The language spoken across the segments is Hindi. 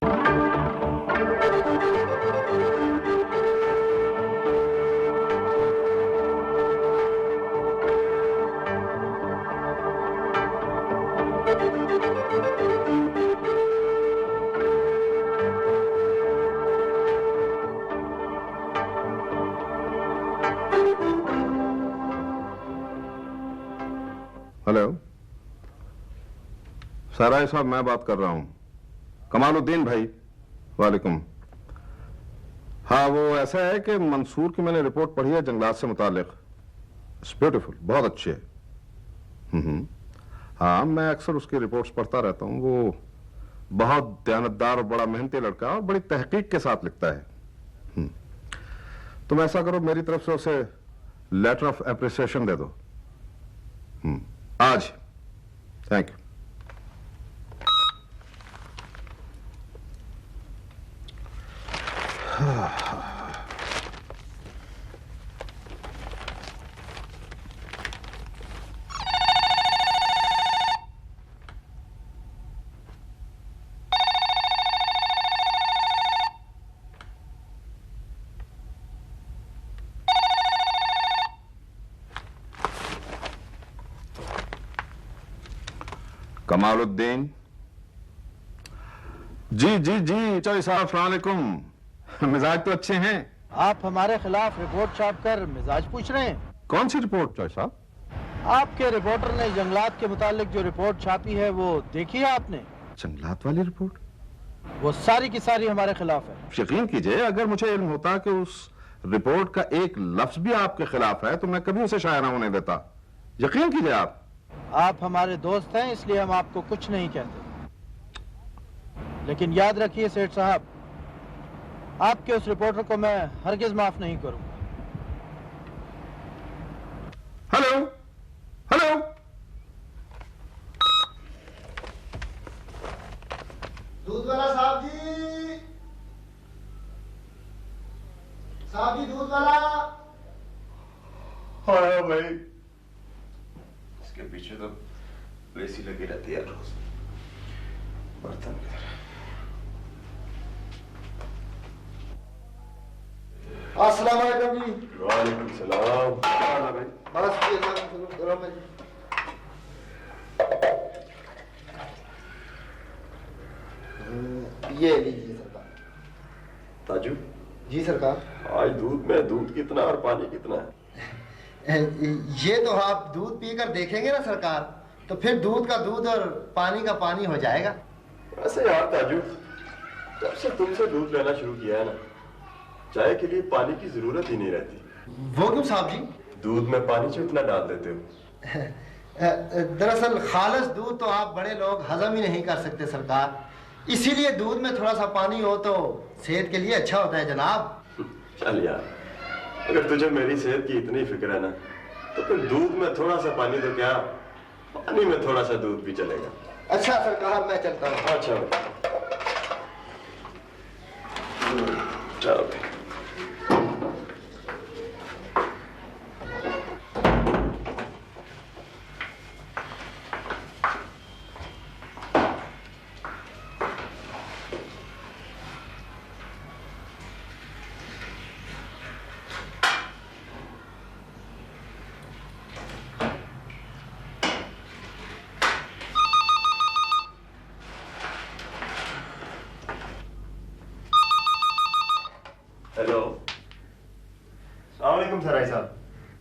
हेलो सराय साहब, मैं बात कर रहा हूं। कमालुद्दीन भाई। वालेकुम। हाँ, वो ऐसा है कि मंसूर की मैंने रिपोर्ट पढ़ी है जंगलात से मुतालिक। इट्स ब्यूटीफुल, बहुत अच्छी है। हाँ, मैं अक्सर उसकी रिपोर्ट्स पढ़ता रहता हूँ। वो बहुत दयानतदार और बड़ा मेहनती लड़का है और बड़ी तहकीक के साथ लिखता है। तुम ऐसा करो, मेरी तरफ से उसे लेटर ऑफ एप्रिसिएशन दे दो। आज। Thank you. कमालुद्दीन जी जी जी। चौधरी साहब अस्सलाम वालेकुम। मिजाज तो अच्छे हैं। आप हमारे खिलाफ रिपोर्ट छाप कर मिजाज पूछ रहे हैं? कौन सी रिपोर्ट चौधरी साहब? आपके रिपोर्टर ने जंगलात के मुतालिक जो रिपोर्ट छापी है वो देखी है आपने? जंगलात वाली रिपोर्ट? वो सारी की सारी हमारे खिलाफ है। यकीन कीजिए, अगर मुझे इल्म होता कि उस रिपोर्ट का एक लफ्ज भी आपके खिलाफ है तो मैं कभी उसे शाया ना होने देता। यकीन कीजिए आप हमारे दोस्त हैं, इसलिए हम आपको कुछ नहीं कहते। लेकिन याद रखिए सेठ साहब, आपके उस रिपोर्टर को मैं हरगिज माफ नहीं करूंगा। Hello hello. दूध वाला साहब जी, साहब जी दूध वाला। हाँ भाई, इसके पीछे तो एसी लगी रहती है रोज। बर्तन किधर है? अस्सलाम वालेकुम जी। वालेकुम सलाम। भाई बस जी, अल्लाह का शुक्र करो मैं जी। ये लीजिए सरकार। ताजू जी सरकार। आज दूध में दूध कितना और पानी कितना है? ये तो आप दूध पीकर देखेंगे ना सरकार, तो फिर दूध का दूध और पानी का पानी हो जाएगा। वैसे यार ताजू, जब से तुमसे दूध लेना शुरू किया है ना, चाय के लिए पानी की जरूरत ही नहीं रहती। वो क्यों साहब जी? दूध में पानी कितना डाल देते हो? दरअसल खालिस दूध तो आप बड़े लोग हजम ही नहीं कर सकते सरकार, इसीलिए दूध में थोड़ा सा पानी हो तो सेहत के लिए अच्छा होता है जनाब। चल यार, अगर तुझे मेरी सेहत की इतनी फिक्र है ना, तो फिर दूध में थोड़ा सा पानी तो क्या, पानी में थोड़ा सा दूध भी चलेगा। अच्छा सरकार, मैं चलता हूँ। अच्छा चलो। हेलो, अस्सलाम वालेकुम सराय साहब।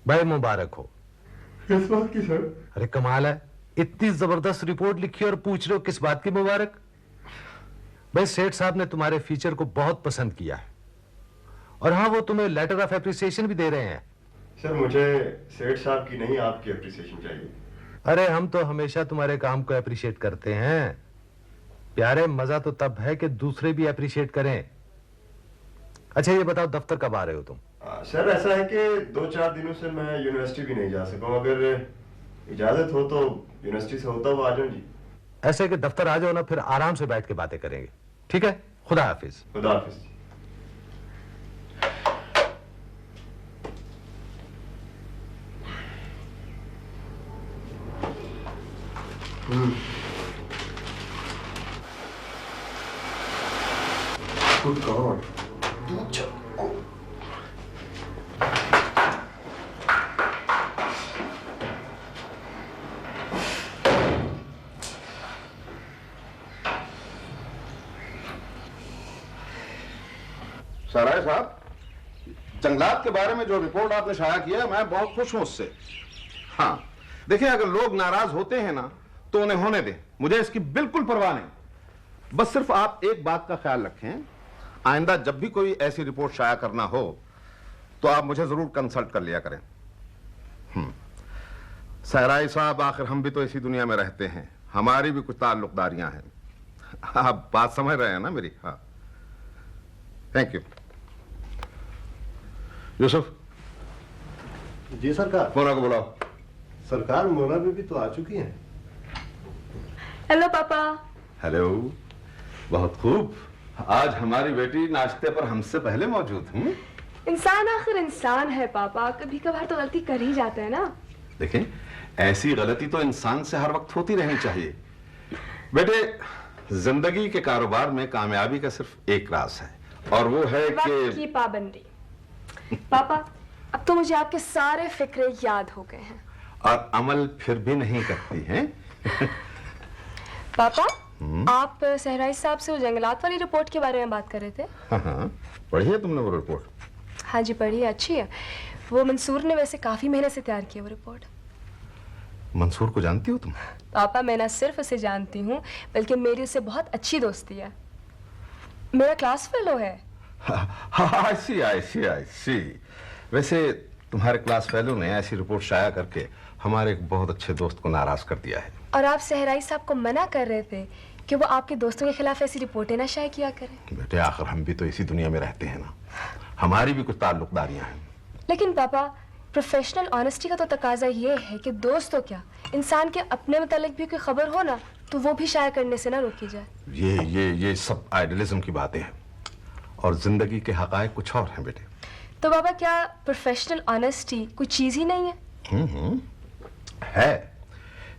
भाई मुबारक हो। किस बात की सर? अरे कमाल है, इतनी जबरदस्त रिपोर्ट लिखी और पूछ रहे हो किस बात की मुबारक। भाई सेठ साहब ने तुम्हारे फीचर को बहुत पसंद किया है और हाँ, वो तुम्हें लेटर ऑफ एप्रिसिएशन भी दे रहे हैं। सर मुझे सेठ साहब की नहीं, आपकी एप्रिसिएशन चाहिए। अरे हम तो हमेशा तुम्हारे काम को अप्रिशिएट करते हैं प्यारे। मजा तो तब है कि दूसरे भी अप्रिशिएट करें। अच्छा ये बताओ, दफ्तर कब आ रहे हो तुम? सर ऐसा है कि 2-4 दिनों से मैं यूनिवर्सिटी भी नहीं जा सका हूं। अगर इजाजत हो तो यूनिवर्सिटी से होता हुआ आ जाऊं जी। ऐसे कि दफ्तर आ जाओ ना, फिर आराम से बैठ के बातें करेंगे। ठीक है, खुदा हाफिज। खुदा हाफिज। Good God. दूध चल सराय साहब, जंगलात के बारे में जो रिपोर्ट आपने शाया किया है, मैं बहुत खुश हूं उससे। हाँ, देखिए, अगर लोग नाराज होते हैं ना तो उन्हें होने दें, मुझे इसकी बिल्कुल परवाह नहीं। बस सिर्फ आप एक बात का ख्याल रखें, आइंदा जब भी कोई ऐसी रिपोर्ट शाया करना हो तो आप मुझे जरूर कंसल्ट कर लिया करें। सहराई साहब, आखिर हम भी तो इसी दुनिया में रहते हैं, हमारी भी कुछ ताल्लुकदारियां हैं। आप बात समझ रहे हैं ना मेरी? हाँ, थैंक यू। यूसुफ, जी सरकार। मोना को बुलाओ। सरकार, मोना बीबी तो आ चुकी हैं। हेलो पापा। हेलो, बहुत खूब। आज हमारी बेटी नाश्ते पर हमसे पहले मौजूद हूँ। इंसान आखिर इंसान है पापा, कभी कभार तो गलती कर ही जाते हैं ना। देखें, ऐसी गलती तो इंसान से हर वक्त होती रहनी चाहिए। बेटे, जिंदगी के कारोबार में कामयाबी का सिर्फ एक राज है, और वो है वक्त कि की पाबंदी। पापा, अब तो मुझे आपके सारे फिक्रे याद हो गए हैं। और अमल फिर भी नहीं करती हैं। पापा, आप सहराई साहब से वो जंगलात वाली रिपोर्ट के बारे में बात कर रहे थे। हाँ, पढ़ी है तुमने वो रिपोर्ट? हाँ जी, पढ़ी है, अच्छी है। वो मंसूर ने वैसे काफी मेहनत से तैयार की है वो रिपोर्ट। मंसूर को जानती हो तुम? पापा, मैं ना सिर्फ उसे जानती हूँ बल्कि मेरी उससे बहुत अच्छी दोस्ती है। मेरा क्लास फेलो है। आई सी। वैसे तुम्हारे क्लास फेलो ने ऐसी रिपोर्ट शाया करके हमारे एक बहुत अच्छे दोस्त को नाराज कर दिया है। और आप सहराई साहब को मना कर रहे थे कि वो आपके दोस्तों के खिलाफ ऐसी रिपोर्टें ना शाया किया करें। बेटे, आखिर हम भी तो इसी दुनिया में रहते हैं ना, हमारी भी कुछ ताल्लुकदारियां हैं। लेकिन पापा, प्रोफेशनल ऑनेस्टी का तो तकाजा ये है कि दोस्त तो क्या, इंसान के अपने मुतालिक भी कोई खबर हो ना तो वो भी शाया करने से ना रोकी जाए। ये सब आइडियलिज्म की बातें हैं, और जिंदगी के हकायक कुछ और हैं बेटे। तो बाबा, क्या प्रोफेशनल ऑनेस्टी कोई चीज ही नहीं है? है,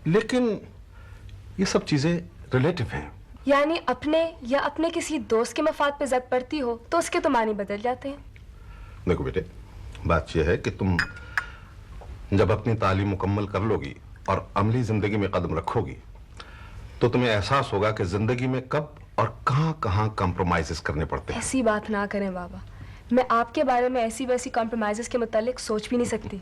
लेकिन ये सब चीजें रिलेटिव हैं। यानी अपने या अपने किसी दोस्त के मफाद पे जद पड़ती हो तो उसके तो मानी बदल जाते हैं। देखो बेटे, बात यह है कि तुम जब अपनी तालीम मुकम्मल कर लोगी और अमली जिंदगी में कदम रखोगी तो तुम्हें एहसास होगा कि जिंदगी में कब और कहां कॉम्प्रोमाइजेस करने पड़ते हैं। ऐसी बात ना करें बाबा, मैं आपके बारे में ऐसी वैसी कॉम्प्रोमाइजेस के मुतालिक सोच भी नहीं सकती।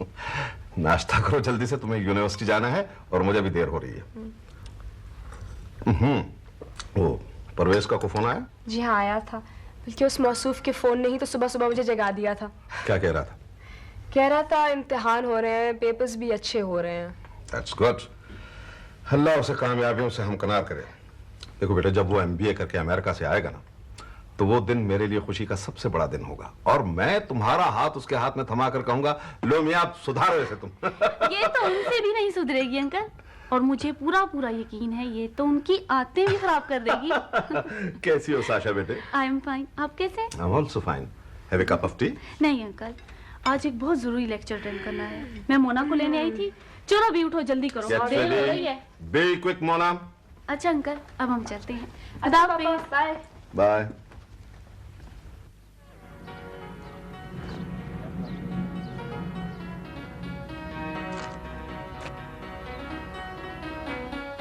नाश्ता करो जल्दी से, तुम्हें यूनिवर्सिटी जाना है और मुझे भी देर हो रही है। वो परवेज का को फोन आया? जी हाँ, आया था, बल्कि उस मौसूफ के फोन ने ही तो सुबह सुबह मुझे जगा दिया था। क्या कह रहा था? कह रहा था इम्तिहान हो रहे हैं, पेपर्स भी अच्छे हो रहे हैं। That's good. अल्लाह उसे कामयाबियों से हमकनार करे। देखो बेटा, जब वो MBA करके अमेरिका से आएगा ना तो वो दिन मेरे लिए खुशी का सबसे बड़ा दिन होगा, और मैं तुम्हारा हाथ उसके हाथ में थमा कर कहूंगा, लो मियां, आप सुधारो इसे तुम। ये तो उनसे भी नहीं सुधरेगी अंकल, और मुझे पूरा पूरा यकीन है ये तो उनकी आदतें भी खराब कर देगी। कैसी हो साशा बेटे? आई एम फाइन, आप कैसे हैं? I'm also fine. Have a cup of tea? नहीं अंकल, आज एक बहुत जरूरी लेक्चर अटेंड करना है, मैं मोना को लेने आई थी। चलो अभी उठो, जल्दी करो, Get देर हो ready. रही है। Be quick, Mona. अच्छा अंकल, अब हम चलते हैं। खुदा हाफिज़। बाय। Bye.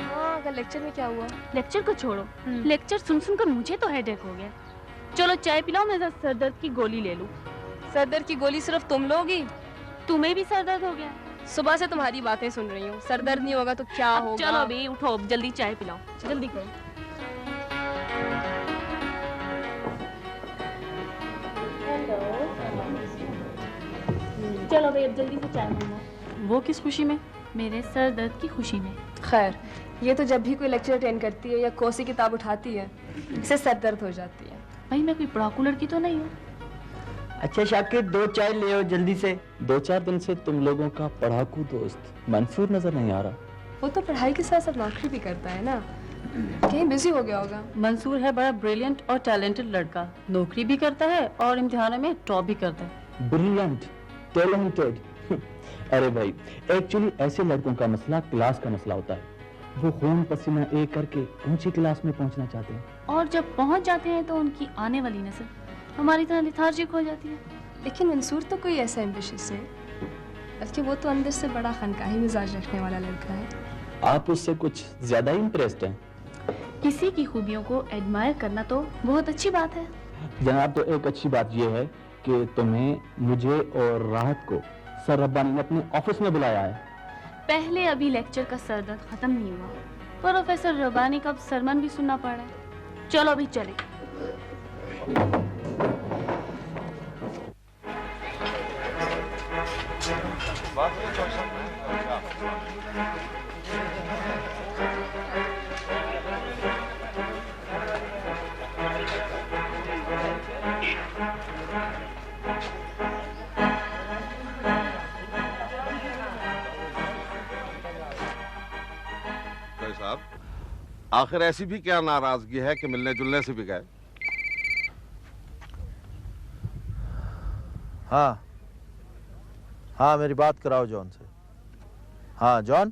हाँ, कल लेक्चर में क्या हुआ? लेक्चर को छोड़ो, लेक्चर सुन सुनकर मुझे तो हेडेक हो गया। चलो चाय पिलाओ, मैं सर दर्द की गोली ले लूं। सर दर्द की गोली सिर्फ तुम लोगी? तुम्हें भी सर दर्द हो गया? सुबह से तुम्हारी बातें सुन रही हूँ, सर दर्द नहीं होगा तो क्या अब होगा? चलो अभी उठो, जल्दी चाय पिलाओ, जल्दी करो। चलो भाई, अब जल्दी से चाय बनाओ। वो किस खुशी में? मेरे सर दर्द की खुशी में। खैर, ये तो जब भी कोई लेक्चर अटेंड करती है या कोई सी किताब उठाती है, इससे सर दर्द हो जाती है। भाई मैं कोई पढ़ाकू लड़की तो नहीं हूँ। अच्छा शाकिर, 2 चाय ले आओ जल्दी से। 2-4 दिन से तुम लोगों का पढ़ाकू दोस्त मंसूर नजर नहीं आ रहा। वो तो पढ़ाई के साथ साथ नौकरी भी करता है ना, कहीं बिजी हो गया होगा। मंसूर है बड़ा ब्रिलियंट और टैलेंटेड लड़का, नौकरी भी करता है और इम्तिहानों में टॉप भी करता है। Brilliant, talented. अरे भाई, एक्चुअली ऐसे लड़कों का मसला क्लास का मसला होता है। वो खून पसीना एक करके ऊंची क्लास में पहुंचना चाहते हैं। और जब पहुंच जाते हैं तो उनकी आने वाली नस्ल हमारी तरह लिथार्जिक हो जाती है। लेकिन मंसूर तो कोई ऐसा एम्बिशियस है, बल्कि वो तो अंदर से बड़ा खनकाही मिजाज रखने वाला लड़का है। आप उससे कुछ ज्यादा ही इम्प्रेस्ड हैं। किसी की खूबियों को एडमायर करना तो बहुत अच्छी बात है। जनाब, तो एक अच्छी बात यह है कि तुम्हें, मुझे और राहत को सर रब्बानी ने अपने ऑफिस में बुलाया है। पहले अभी लेक्चर का सरदर्द खत्म नहीं हुआ, प्रोफेसर रबानी का सरमन भी सुनना पड़ रहा है। चलो अभी चले। साहब, आखिर ऐसी भी क्या नाराजगी है कि मिलने जुलने से भी गए? हाँ हाँ, मेरी बात कराओ जॉन से। हाँ जॉन,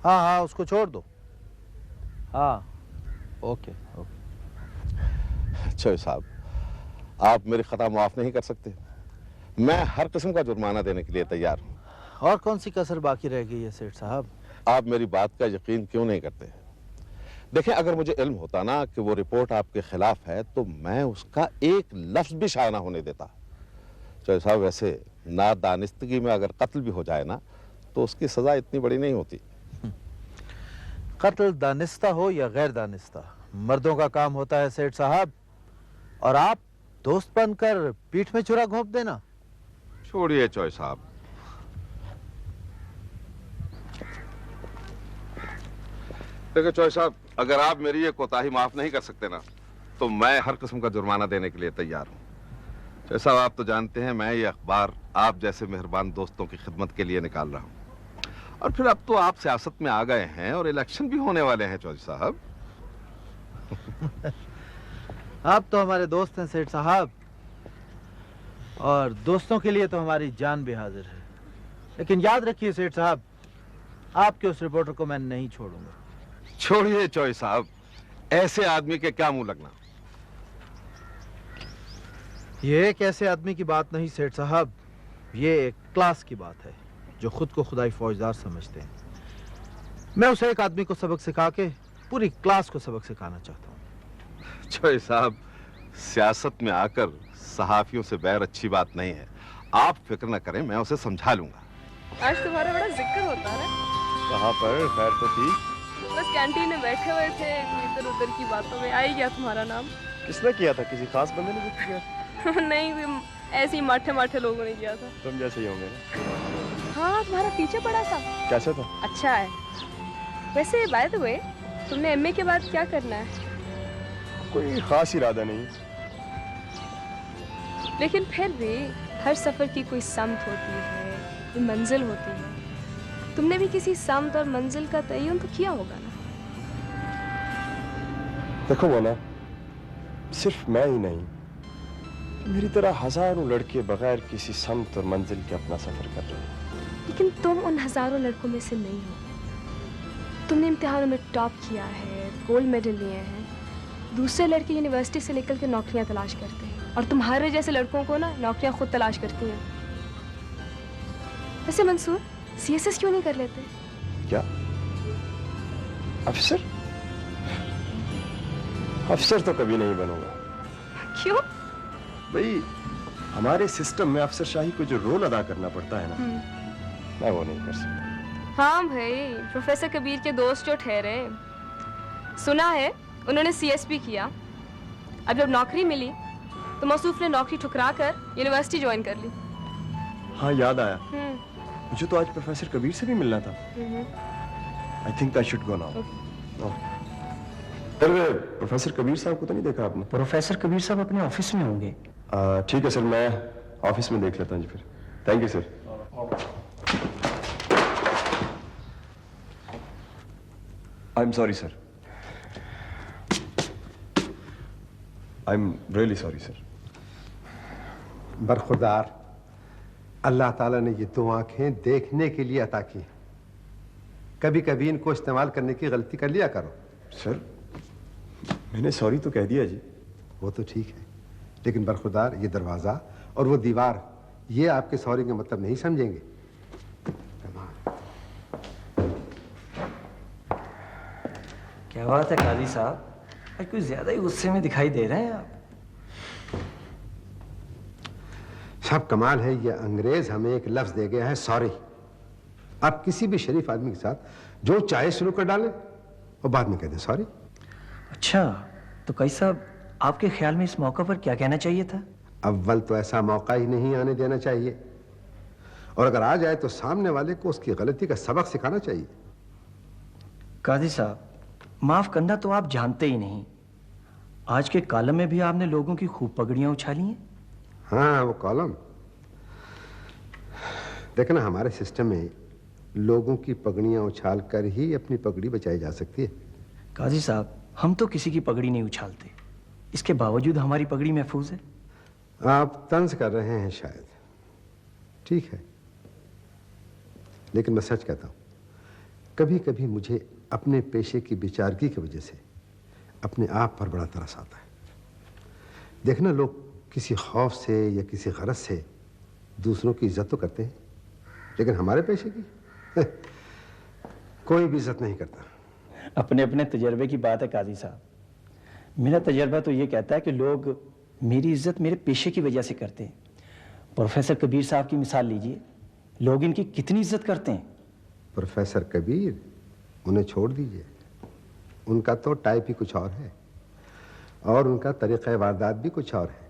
हाँ हाँ, उसको छोड़ दो। हाँ, ओके ओके। चोई साहब, आप मेरी खता माफ नहीं कर सकते। मैं हर किस्म का जुर्माना देने के लिए तैयार हूँ। और कौन सी कसर बाकी रह गई है सेठ साहब? आप मेरी बात का यकीन क्यों नहीं करते? देखें, अगर मुझे इल्म होता ना कि वो रिपोर्ट आपके खिलाफ है तो मैं उसका एक लफ्ज भी शाया ना होने देता। चोई साहब, वैसे नादानिस्तगी में अगर कत्ल भी हो जाए ना तो उसकी सजा इतनी बड़ी नहीं होती। कत्ल दानिस्ता हो या गैर दानिस्ता, मर्दों का काम होता है सेठ साहब। और आप दोस्त बनकर पीठ में छुरा घोंप देना। छोड़िए चोई साहब, देखिए चोई साहब, अगर आप मेरी ये कोताही माफ नहीं कर सकते ना तो मैं हर किस्म का जुर्माना देने के लिए तैयार हूँ। चोई साहब, आप तो जानते हैं मैं ये अखबार आप जैसे मेहरबान दोस्तों की खिदमत के लिए निकाल रहा हूँ। और फिर अब तो आप सियासत में आ गए हैं और इलेक्शन भी होने वाले हैं चौधरी साहब। आप तो हमारे दोस्त हैं सेठ साहब, और दोस्तों के लिए तो हमारी जान भी हाजिर है। लेकिन याद रखिए सेठ साहब, आपके उस रिपोर्टर को मैं नहीं छोड़ूंगा। छोड़िए चौधरी साहब, ऐसे आदमी के क्या मुंह लगना। ये एक ऐसे आदमी की बात नहीं सेठ साहब, ये एक क्लास की बात है जो खुद को खुदाई फौजदार समझते हैं। मैं उसे एक आदमी को सबक सिखा के पूरी क्लास को सबक सिखाना चाहता हूँ। चौधरी साहब, सियासत में आकर सहाफियों से बैर अच्छी बात नहीं है। आप फिक्र न करें, मैं उसे समझा लूंगा। आज तुम्हारा बड़ा जिक्र होता है। कहाँ पर? खैर तो थी। बस कैंटीन में बैठे हुए थे, इधर उधर की बातों में आ ही गया तुम्हारा नाम। किसने किया था? किसी खास बंदे ने जिक्र किया? नहीं, ऐसे ही माठे माठे लोगों ने किया था। तुम जैसे ही होंगे ना। हाँ, तुम्हारा पीछे पड़ा था। कैसा था? अच्छा है। वैसे बाय द वे, तुमने एमए के बाद क्या करना है? कोई खास इरादा नहीं। लेकिन फिर भी हर सफर की कोई समत होती है, कोई मंजिल होती है। तुमने भी किसी समत और मंजिल का तयन तो किया होगा ना? देखो मोना, सिर्फ मैं ही नहीं, मेरी तरह हजारों लड़के बगैर किसी समत और मंजिल के अपना सफर कर रहे हैं। लेकिन तुम उन हजारों लड़कों में से नहीं हो। तुमने इम्तिहानों में टॉप किया है, गोल्ड मेडल लिए हैं। दूसरे लड़के यूनिवर्सिटी से निकल के नौकरियां तलाश करते हैं, और तुम्हारे जैसे लड़कों को ना नौकरियां खुद तलाश करती हैं। वैसे मंसूर, सीएसएस क्यों नहीं कर लेते? क्या अफसर? अफसर तो कभी नहीं बनूंगा। क्यों? भाई, हमारे सिस्टम में अफसरशाही को जो रोल अदा करना पड़ता है ना, मैं वो नहीं कर सकता। हाँ भाई, प्रोफेसर कबीर के दोस्त जो ठहरे, सुना है उन्होंने सीएसपी किया। अब जब नौकरी मिली तो मौसूफ ने नौकरी ठुकरा कर यूनिवर्सिटी ज्वाइन कर ली। हाँ, याद आया। मुझे तो आज प्रोफेसर कबीर से भी मिलना था। I think I should go now. Professor Kabir साहब को तो नहीं देखा आपने? प्रोफेसर कबीर साहब अपने ऑफिस में होंगे। ठीक है सर, मैं ऑफिस में देख लेता हूँ जी फिर। Thank you sir. I am sorry sir. I am really sorry sir. बरखुरदार, अल्लाह ताला ने ये दो आंखें देखने के लिए अता की। कभी कभी इनको इस्तेमाल करने की गलती कर लिया करो। सर, मैंने सॉरी तो कह दिया जी। वो तो ठीक है, लेकिन बरखुरदार ये दरवाजा और वो दीवार, ये आपके सॉरी का मतलब नहीं समझेंगे। क्या बात है काजी साहब, आज कुछ ज्यादा ही गुस्से में दिखाई दे रहे हैं आप। सब कमाल है, ये अंग्रेज हमें एक लफ्ज दे गया है, सॉरी। आप किसी भी शरीफ आदमी के साथ जो चाहे शुरू कर डालें और बाद में कह दें सॉरी। अच्छा, तो काजी साहब आपके ख्याल में इस मौका पर क्या कहना चाहिए था? अव्वल तो ऐसा मौका ही नहीं आने देना चाहिए, और अगर आ जाए तो सामने वाले को उसकी गलती का सबक सिखाना चाहिए। काजी साहब, माफ करना तो आप जानते ही नहीं, आज के कॉलम में भी आपने लोगों की खूब पगड़ियां उछाली हैं। हाँ, वो कॉलम देखना, हमारे सिस्टम में लोगों की पगड़ियां उछाल कर ही अपनी पगड़ी बचाई जा सकती है। काजी साहब, हम तो किसी की पगड़ी नहीं उछालते, इसके बावजूद हमारी पगड़ी महफूज है। आप तंज कर रहे हैं शायद, ठीक है, लेकिन मैं सच कहता हूं, कभी कभी मुझे अपने पेशे की बेचारगी की वजह से अपने आप पर बड़ा तरस आता है। देखना, लोग किसी खौफ से या किसी गरज से दूसरों की इज्जत तो करते हैं, लेकिन हमारे पेशे की कोई भी इज्जत नहीं करता। अपने अपने तजर्बे की बात है काजी साहब, मेरा तजर्बा तो ये कहता है कि लोग मेरी इज्जत मेरे पेशे की वजह से करते हैं। प्रोफेसर कबीर साहब की मिसाल लीजिए, लोग इनकी कितनी इज्जत करते हैं। प्रोफेसर कबीर, उन्हें छोड़ दीजिए, उनका तो टाइप ही कुछ और है और उनका तरीक़ा वारदात भी कुछ और है।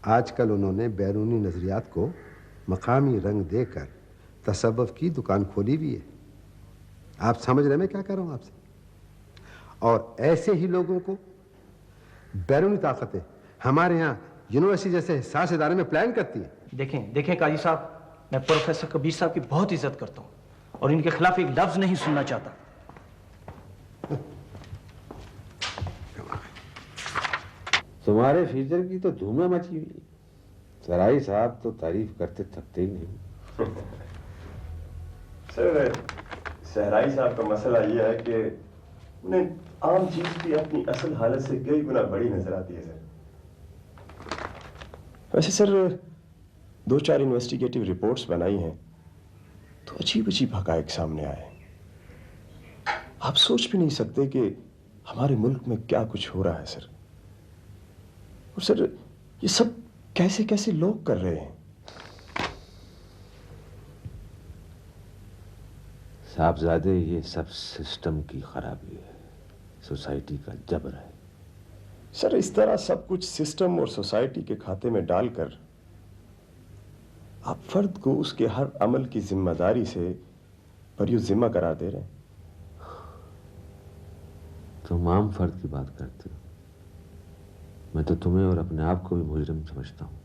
आजकल उन्होंने बैरूनी नज़रियात को मकामी रंग देकर तसव्वुफ़ की दुकान खोली भी है। आप समझ रहे मैं क्या कह रहा हूँ आपसे? और ऐसे ही लोगों को बैरूनी ताकतें हमारे यहाँ यूनिवर्सिटी जैसे हिसास इदारे में प्लान करती है। देखें देखें काजी साहब, मैं प्रोफेसर कबीर साहब की बहुत इज्जत करता हूँ और इनके खिलाफ एक लफ्ज नहीं सुनना चाहता। तुम्हारे फीचर की तो धूम मची हुई, सराई साहब तो तारीफ करते थकते ही नहीं। सर, सहराई साहब का मसला यह है कि उन्हें आम चीज भी अपनी असल हालत से कई गुना बड़ी नजर आती है सर। वैसे सर, 2-4 इन्वेस्टिगेटिव रिपोर्ट्स बनाई हैं तो अजीब अजीब हकायक सामने आए। आप सोच भी नहीं सकते कि हमारे मुल्क में क्या कुछ हो रहा है सर। और सर, ये सब कैसे कैसे लोग कर रहे हैं। साहबजादे, ये सब सिस्टम की खराबी है, सोसाइटी का जबर है। सर, इस तरह सब कुछ सिस्टम और सोसाइटी के खाते में डालकर आप फर्द को उसके हर अमल की जिम्मेदारी से बरियो जिम्मा करार दे रहे हैं। तुम आम फर्द की बात करते हो, मैं तो तुम्हें और अपने आप को भी मुजरिम समझता हूं।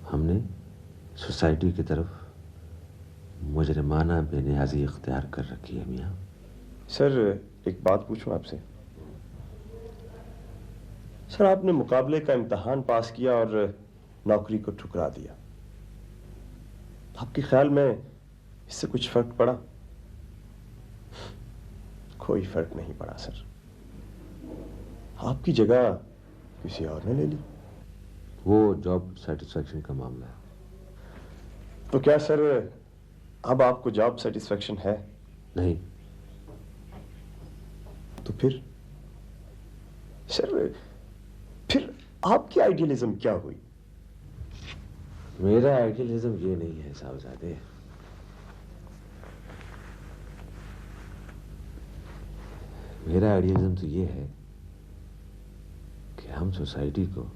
हमने सोसाइटी की तरफ मुजरिमाना बेनियाजी इख्तियार कर रखी है मियां। सर, एक बात पूछूं आपसे। सर, आपने मुकाबले का इम्तिहान पास किया और नौकरी को ठुकरा दिया, आपके ख्याल में इससे कुछ फर्क पड़ा? कोई फर्क नहीं पड़ा सर। आपकी जगह किसी और ने ले ली। वो जॉब सेटिस्फेक्शन का मामला है। तो क्या सर, अब आपको जॉब सेटिस्फेक्शन है? नहीं। तो फिर सर, फिर आपकी आइडियलिज्म क्या हुई? मेरा आइडियलिज्म ये नहीं है साहबजादे। मेरा आइडियलिज्म तो ये है कि हम सोसाइटी को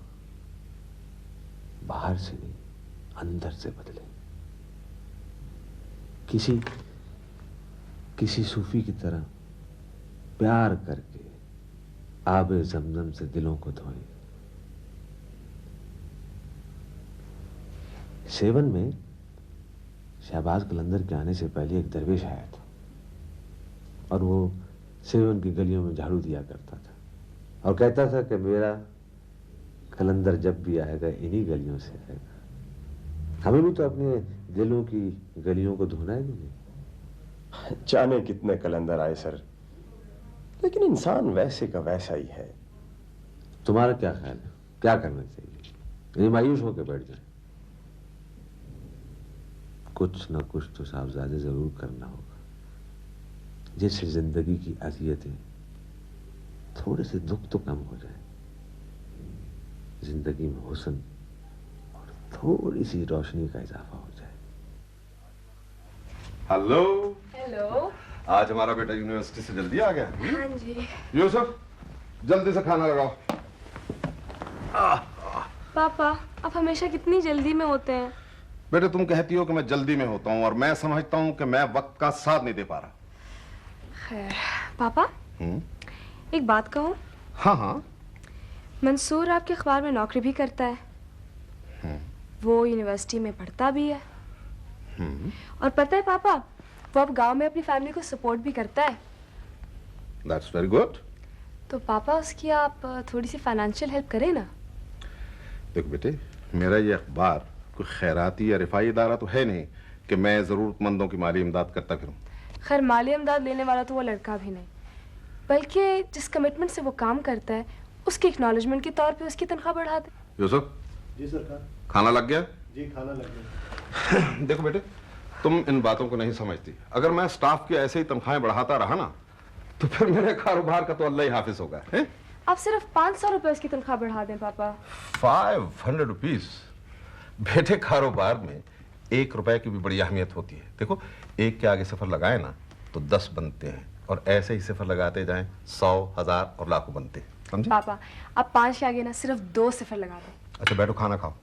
बाहर से नहीं, अंदर से बदलें। किसी सूफी की तरह प्यार करके आबे जमजम से दिलों को धोएं। सेवन में शहबाज कलंदर के आने से पहले एक दरवेश आया था और वो सेवन की गलियों में झाड़ू दिया करता था और कहता था कि मेरा कलंदर जब भी आएगा इन्हीं गलियों से आएगा। हमें भी तो अपने दिलों की गलियों को धोना है नहीं। जाने कितने कलंदर आए सर, लेकिन इंसान वैसे का वैसा ही है। तुम्हारा क्या ख्याल है, क्या करना चाहिए? ये मायूस होकर बैठ जाए? कुछ ना कुछ तो साहबजादे जरूर करना होगा, जिससे जिंदगी की अजियतें, थोड़े से दुख तो कम हो जाए, जिंदगी में हुस्न और थोड़ी सी रोशनी का इजाफा हो जाए। हेलो। हेलो। आज हमारा बेटा यूनिवर्सिटी से जल्दी आ गया। हाँ जी। यूसुफ, जल्दी से खाना लगाओ। पापा, आप हमेशा कितनी जल्दी में होते हैं। बेटे, तुम कहती हो कि मैं जल्दी में होता हूँ और मैं समझता हूँ कि मैं वक्त का साथ नहीं दे पा रहा। खैर पापा, एक बात कहूँ? हाँ हाँ। मंसूर आपके अखबार में नौकरी भी करता है, वो यूनिवर्सिटी में पढ़ता भी है, और पता है पापा, वो अब गांव में अपनी फैमिली को सपोर्ट भी करता है। That's very good. तो पापा, उसकी आप थोड़ी सी फाइनेंशियल हेल्प करें ना। देखो बेटे, मेरा ये अखबार कोई खैराती या रिफाई इदारा तो है नहीं कि मैं जरूरतमंदों की माली इमदाद करता फिरूं। खैर, माली इमदाद लेने वाला तो वो लड़का भी नहीं, बल्कि जिस कमिटमेंट से वो काम करता है उसके एक्नॉलेजमेंट के तौर पे उसकी तनख्वाह बढ़ा दे। यूसुफ। जी सरकार। खाना लग गया? जी खाना लग गया। देखो बेटे, तुम इन बातों को नहीं समझती। अगर मैं स्टाफ की ऐसे ही तनख्वाहें बढ़ाता रहा ना, तो फिर मेरे कारोबार का तो अल्लाह ही हाफिज होगा। है? आप सिर्फ 500 रुपए उसकी तनख्वाह बढ़ा दें पापा। 500 रुपीज? बेटे, कारोबार में 1 रुपए की भी बड़ी अहमियत होती है। देखो, 1 के आगे सिफर लगाए ना तो 10 बनते हैं, और ऐसे ही सिफर लगाते जाएं 100, 1000 और लाखों बनते हैं। समझे? पापा, आप 5 के आगे ना सिर्फ 2 सिफर लगा दें। अच्छा बैठो, खाना खाओ।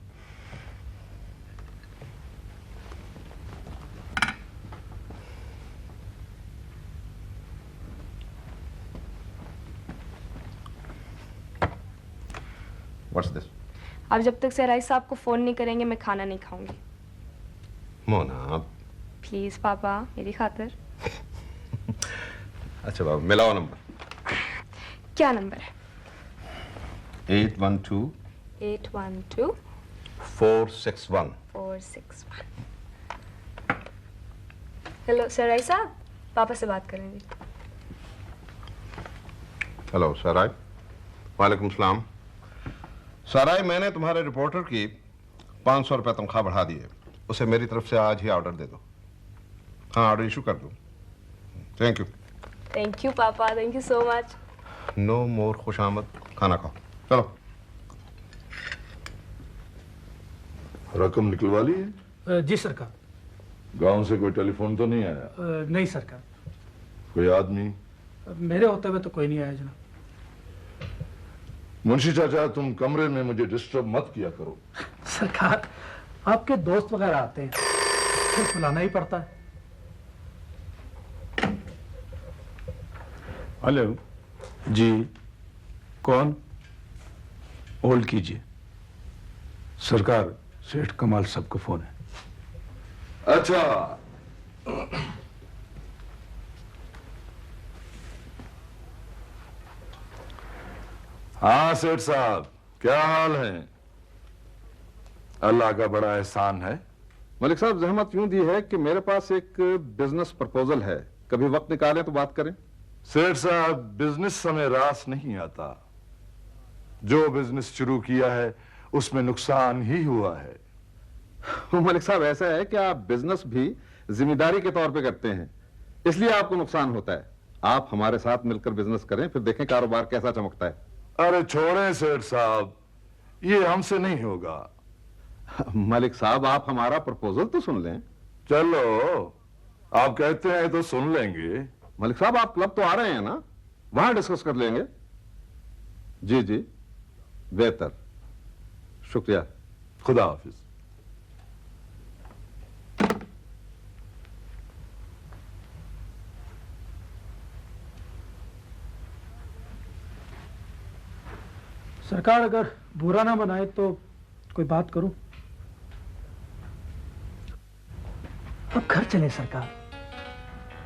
What's this? आप जब तक सहराई साहब को फोन नहीं करेंगे मैं खाना नहीं खाऊंगी। मोना। प्लीज पापा, मेरी खातिर। अच्छा बाबा, मिलाओ नंबर। क्या नंबर है? 812 812 461। 461। हेलो सहराई साहब, पापा से बात करेंगे। हेलो सराय। वालेकुम सलाम। सराय, मैंने तुम्हारे रिपोर्टर की 500 रुपये तनख्वाह बढ़ा दी है, उसे मेरी तरफ से आज ही ऑर्डर दे दो। हाँ, ऑर्डर इशू कर दो। Thank you. थैंक यू पापा, thank you so much. No more खुशामद। खाना खाओ, चलो। रकम निकलवा ली है? जी सरकार। गांव से कोई टेलीफोन तो नहीं आया? नहीं सरकार। कोई आदमी? मेरे होते हुए तो कोई नहीं आया जनाब। मुंशी चाचा, तुम कमरे में मुझे डिस्टर्ब मत किया करो। सरकार, आपके दोस्त वगैरह आते हैं, फिर बुलाना ही पड़ता है। हेलो जी, कौन? होल्ड कीजिए। सरकार, सेठ कमाल साहब का फोन है। अच्छा, हाँ सेठ साहब, क्या हाल है? अल्लाह का बड़ा एहसान है। मलिक साहब, जहमत यूं दी है कि मेरे पास एक बिजनेस प्रपोजल है, कभी वक्त निकालें तो बात करें। सेठ साहब, बिजनेस समय रास नहीं आता। जो बिजनेस शुरू किया है उसमें नुकसान ही हुआ है। मलिक साहब, ऐसा है कि आप बिजनेस भी जिम्मेदारी के तौर पे करते हैं, इसलिए आपको नुकसान होता है। आप हमारे साथ मिलकर बिजनेस करें, फिर देखें कारोबार कैसा चमकता है। अरे छोड़ें सेठ साहब, ये हमसे नहीं होगा। मलिक साहब, आप हमारा प्रपोजल तो सुन लें। चलो, आप कहते हैं तो सुन लेंगे। मलिक साहब, आप क्लब तो आ रहे हैं ना, वहां डिस्कस कर लेंगे। जी जी, बेहतर, शुक्रिया। खुदा हाफिज। सरकार, अगर बुरा ना बनाए तो कोई बात करूं? अब घर चले सरकार,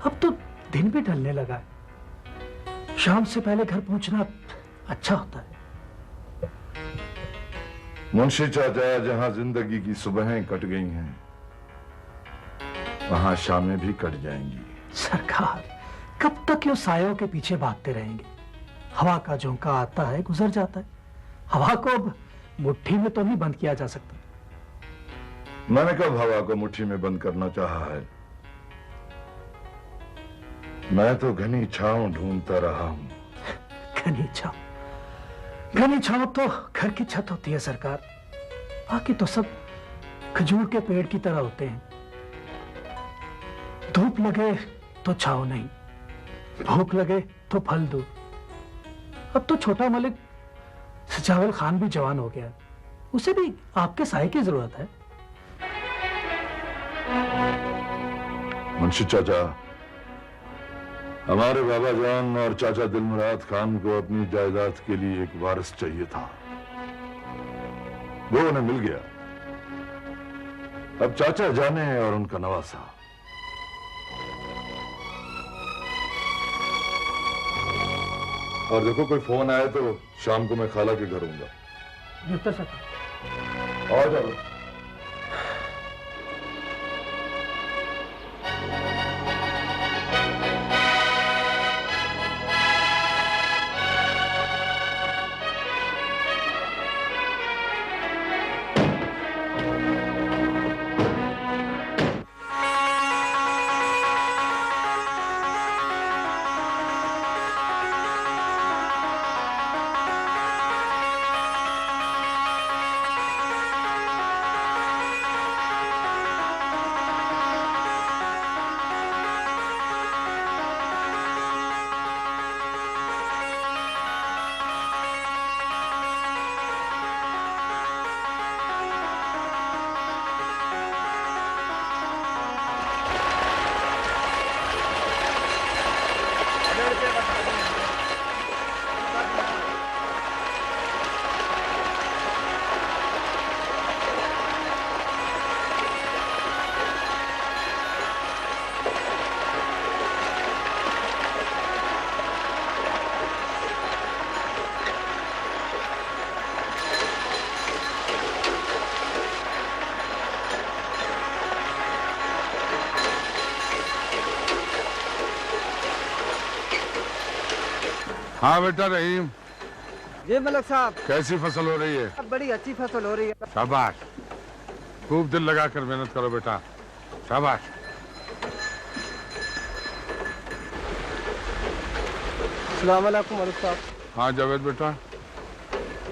अब तो दिन भी ढलने लगा है, शाम से पहले घर पहुंचना अच्छा होता है। मुंशी चाचा, जहां जिंदगी की सुबहें कट गई हैं, वहां शामें भी कट जाएंगी। सरकार, कब तक ये सायों के पीछे भागते रहेंगे? हवा का झोंका आता है, गुजर जाता है। हवा को अब मुट्ठी में तो नहीं बंद किया जा सकता। मैंने कब हवा को मुट्ठी में बंद करना चाहा है? मैं तो घनी छांव ढूंढता रहा हूं। घनी छांव, घनी छांव तो घर की छत होती है सरकार, बाकी तो सब खजूर के पेड़ की तरह होते हैं। धूप लगे तो छांव नहीं, भूख लगे तो फल दो। अब तो छोटा मलिक सजावल खान भी जवान हो गया, उसे भी आपके साय की जरूरत है। मुंशी चाचा, हमारे बाबा जान और चाचा दिलमुराद खान को अपनी जायदाद के लिए एक वारिस चाहिए था। वो उन्हें मिल गया। अब चाचा जाने और उनका नवासा। और देखो, कोई फोन आए तो शाम को मैं खाला के घर हूंगा। आ जाओ। हाँ बेटा रहीम। जी मलिक साहब। कैसी फसल हो रही है? अब बड़ी अच्छी फसल हो रही है। शाबाश, खूब दिल लगाकर मेहनत करो बेटा, शाबाश। अस्सलाम वालेकुम मलिक साहब। हाँ जावेद बेटा,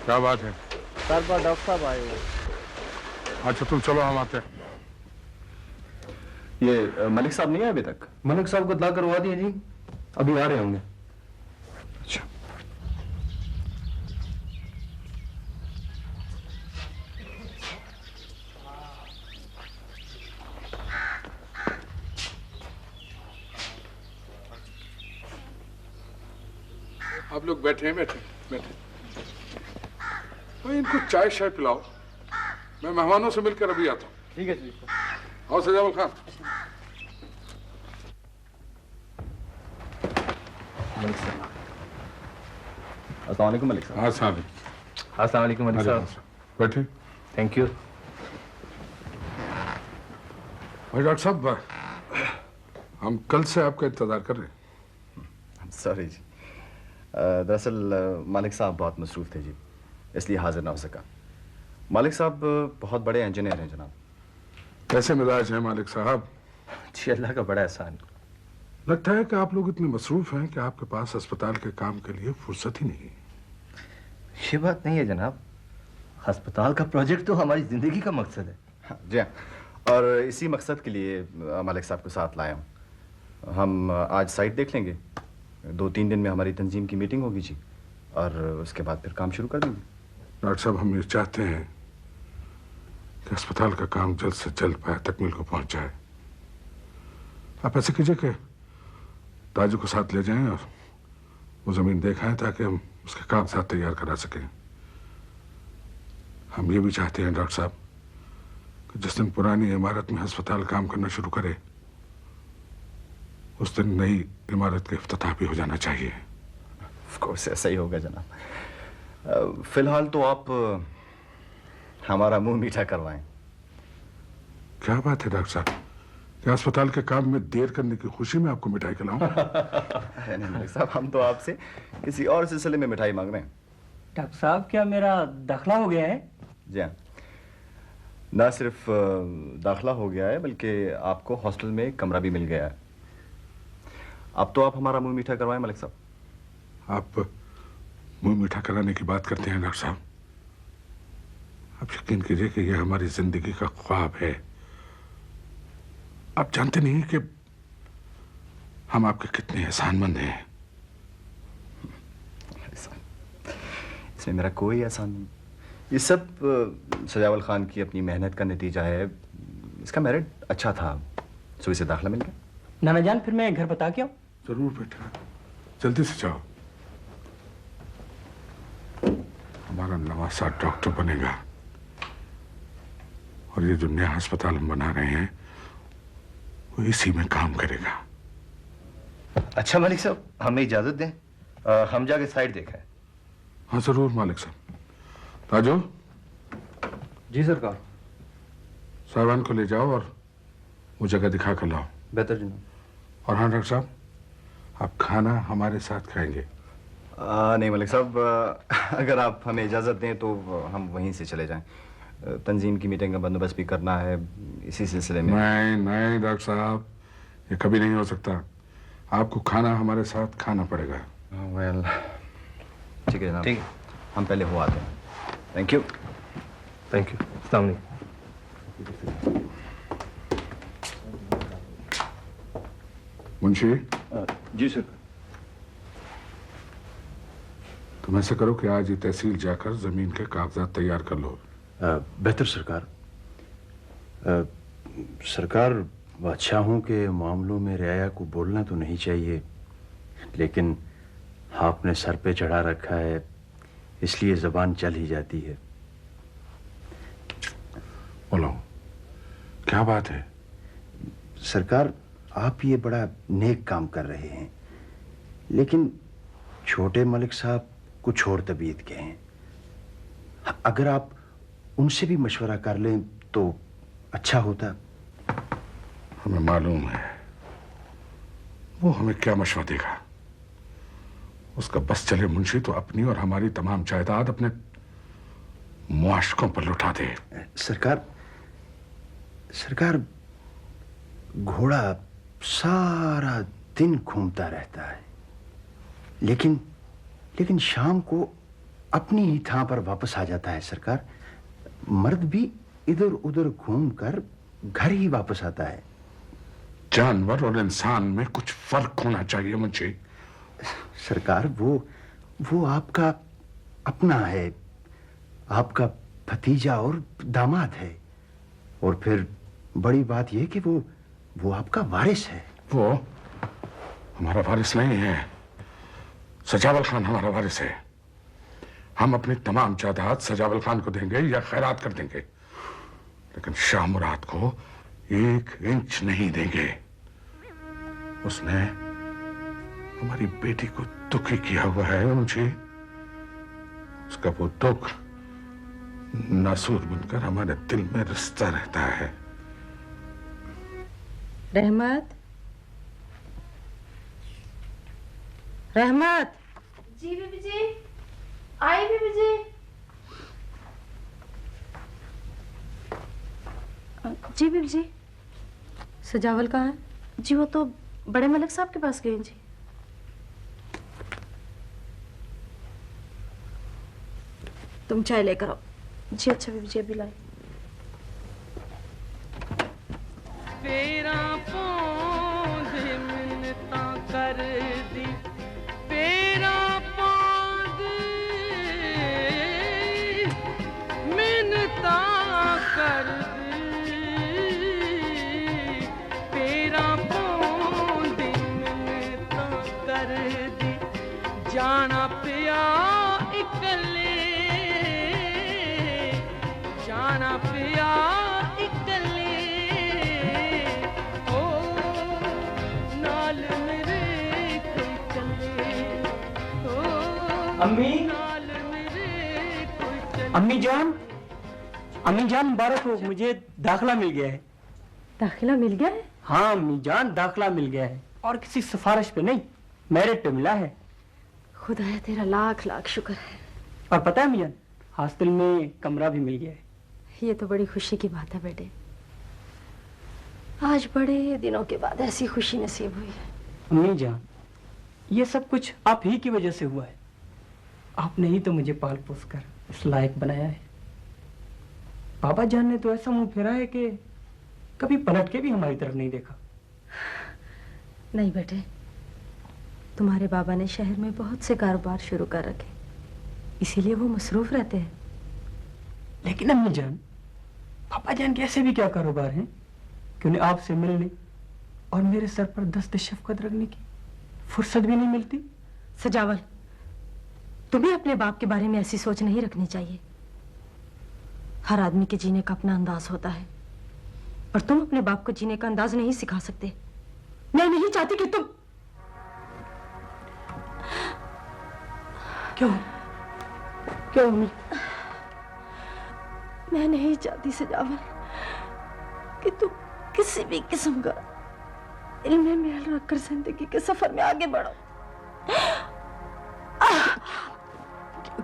क्या बात है? सर पर डॉक्टर साहब आए हुए। अच्छा तुम चलो, हम आते हैं। ये मलिक साहब नहीं आए अभी तक? मलिक साहब को इत्तला करवा दिए जी, अभी आ रहे होंगे। अच्छा, आप लोग बैठे हैं, बैठे बैठे। भाई इनको चाय शाय पिलाओ, मैं मेहमानों से मिलकर अभी आता हूँ। ठीक है जी। आओ सजावल खान। मलिक साहब। अस्सलाम वालेकुम मलिक साहब। हाँ साहब। अस्सलाम वालेकुम मलिक साहब। बैठे। Thank you. भाई डॉक्टर साहब, हम कल से आपका इंतजार कर रहे हैं। सॉरी जी, दरअसल मालिक साहब बहुत मसरूफ थे जी, इसलिए हाजिर ना हो सका। मालिक साहब बहुत बड़े इंजीनियर हैं जनाब। कैसे मिजाज है मालिक साहब? जी अल्लाह का बड़ा एहसान। लगता है कि आप लोग इतने मसरूफ हैं कि आपके पास अस्पताल के काम के लिए फुर्सत ही नहीं है। ये बात नहीं है जनाब, अस्पताल का प्रोजेक्ट तो हमारी जिंदगी का मकसद है। हाँ, जी हाँ, और इसी मकसद के लिए मालिक साहब को साथ लाया हूँ। हम आज साइट देख लेंगे, 2-3 दिन में हमारी तंजीम की मीटिंग होगी जी, और उसके बाद फिर काम शुरू कर देंगे। डॉक्टर साहब, हम ये चाहते हैं कि अस्पताल का काम जल्द से जल्द पाया तकमील को पहुंच जाए। आप ऐसे कीजिए कि ताजू को साथ ले जाएं और वो जमीन देखाएं ताकि हम उसके काम साथ तैयार करा सकें। हम ये भी चाहते हैं डॉक्टर साहब कि जिस दिन पुरानी इमारत में अस्पताल काम करना शुरू करे, उस दिन नई इमारत का इफ्तिताह भी हो जाना चाहिए। ऑफ कोर्स ऐसा ही होगा जनाब। फिलहाल तो आप हमारा मुंह मीठा करवाएं। क्या बात है डॉक्टर साहब, कि अस्पताल के काम में देर करने की खुशी में आपको मिठाई खिलाऊं? अरे नहीं मलिक साहब, हम तो आपसे किसी और सिलसिले में मिठाई मांग रहे हैं। डॉक्टर साहब, क्या मेरा दाखिला हो गया है? जी हाँ, ना सिर्फ दाखिला हो गया है बल्कि आपको हॉस्टल में एक कमरा भी मिल गया है। अब तो आप हमारा मुंह मीठा करवाएं मलिक साहब। आप मुंह मीठा कराने की बात करते हैं डॉक्टर साहब। आप यकीन कीजिए कि यह हमारी जिंदगी का ख्वाब है। आप जानते नहीं कि हम आपके कितने एहसानमंद हैं। इसमें मेरा कोई एहसान नहीं। ये सब सजावल खान की अपनी मेहनत का नतीजा है। इसका मेरिट अच्छा था, सो इसे दाखिला मिल गया। नाना जान, फिर मैं घर बता के आऊं? जरूर बेटा, जल्दी से जाओ। हमारा नवासा डॉक्टर बनेगा और ये जो नया अस्पताल हम बना रहे हैं वो इसी में काम करेगा। अच्छा मलिक साहब, हमें इजाजत दें, हम जाके साइड देखा है। हाँ जरूर मालिक साहब। ताजू। जी सरकार। साहबान को ले जाओ और वो जगह दिखा कर लाओ। बेहतर जनाब। और हाँ डॉक्टर साहब, आप खाना हमारे साथ खाएंगे। नहीं मलिक साहब, अगर आप हमें इजाज़त दें तो हम वहीं से चले जाएं। तंजीम की मीटिंग का बंदोबस्त भी करना है, इसी सिलसिले में। नहीं नहीं डॉक्टर साहब, ये कभी नहीं हो सकता। आपको खाना हमारे साथ खाना पड़ेगा। वेल, ठीक है जनाब। ठीक है, हम पहले हो आते हैं। Thank you. Thank you. अस्सलाम वालेकुम। मुंशी जी सर। तुम ऐसा करो कि आज ही तहसील जाकर जमीन के कागजात तैयार कर लो। बेहतर सरकार। सरकार, बादशाहों के मामलों में रियाया को बोलना तो नहीं चाहिए, लेकिन आपने सर पे चढ़ा रखा है, इसलिए जबान चल ही जाती है। बोलो, क्या बात है? सरकार, आप ये बड़ा नेक काम कर रहे हैं, लेकिन छोटे मलिक साहब कुछ और तबीयत के हैं। अगर आप उनसे भी मशवरा कर लें तो अच्छा होता। हमें मालूम है वो हमें क्या मशवरा देगा। उसका बस चले मुंशी तो अपनी और हमारी तमाम जायदाद अपने मुआशकों पर लुटा दे। सरकार, घोड़ा सारा दिन घूमता रहता है, लेकिन शाम को अपनी ही थां पर वापस आ जाता है। सरकार, मर्द भी इधर उधर घूमकर घर ही वापस आता है। जानवर और इंसान में कुछ फर्क होना चाहिए मुंशी। सरकार, वो आपका अपना है, आपका भतीजा और दामाद है, और फिर बड़ी बात यह कि वो आपका वारिस है। वो हमारा वारिस नहीं है। सजावल खान हमारा वारिस है। हम अपनी तमाम जायदाद सजावल खान को देंगे या खैरात कर देंगे, लेकिन शाह मुराद को 1 इंच नहीं देंगे। उसने हमारी बेटी को दुखी किया हुआ है मुझे। उसका वो दुख नासूर बनकर हमारे दिल में रिश्ता रहता है। रहमत, रहमत। जी बीबी जी, आई बीबी जी। जी बीबी जी। सजावल कहाँ है? जी वो तो बड़े मलिक साहब के पास गए जी। तुम चाय लेकर आओ। जी अच्छा बीबी जी, अभी लाई। तेरा पौंध मिन्नता कर दी, तेरा पौंध मिन्नता कर दी, तेरा पौंध मिन्नता कर दी, जाना पिया इकले, जाना पिया इकले। अम्मी जान, मुबारक हो, मुझे दाखिला मिल गया है। दाखिला मिल गया है? हाँ अम्मी जान, दाखिला मिल गया है और किसी सिफारिश पे नहीं, मेरिट पे मिला है। खुदाया तेरा लाख लाख शुक्र है। और पता है अम्मी जान, हॉस्टल में कमरा भी मिल गया है। ये तो बड़ी खुशी की बात है बेटे, आज बड़े दिनों के बाद ऐसी खुशी नसीब हुई है। अम्मी जान, ये सब कुछ आप ही की वजह से हुआ है। आपने ही तो मुझे पाल पोस कर इस लायक बनाया है। पापा जान ने तो ऐसा मुंह फेरा है कि कभी पलट के भी हमारी तरफ नहीं देखा। नहीं बेटे, तुम्हारे बाबा ने शहर में बहुत से कारोबार शुरू कर रखे, इसीलिए वो मसरूफ रहते हैं। लेकिन अम्मी जान, पापा जान के ऐसे भी क्या कारोबार हैं कि उन्हें आपसे मिलने और मेरे सर पर दस्त शफकत रखने की फुर्सत भी नहीं मिलती। सजावल, तुम्हें अपने बाप के बारे में ऐसी सोच नहीं रखनी चाहिए। हर आदमी के जीने का अपना अंदाज होता है और तुम अपने बाप को जीने का अंदाज नहीं सिखा सकते। मैं नहीं चाहती कि तुम। क्यों क्यों अम्मी? मैं नहीं चाहती सजावल कि तुम किसी भी किस्म का इल्म मेल रखकर जिंदगी के सफर में आगे बढ़ो।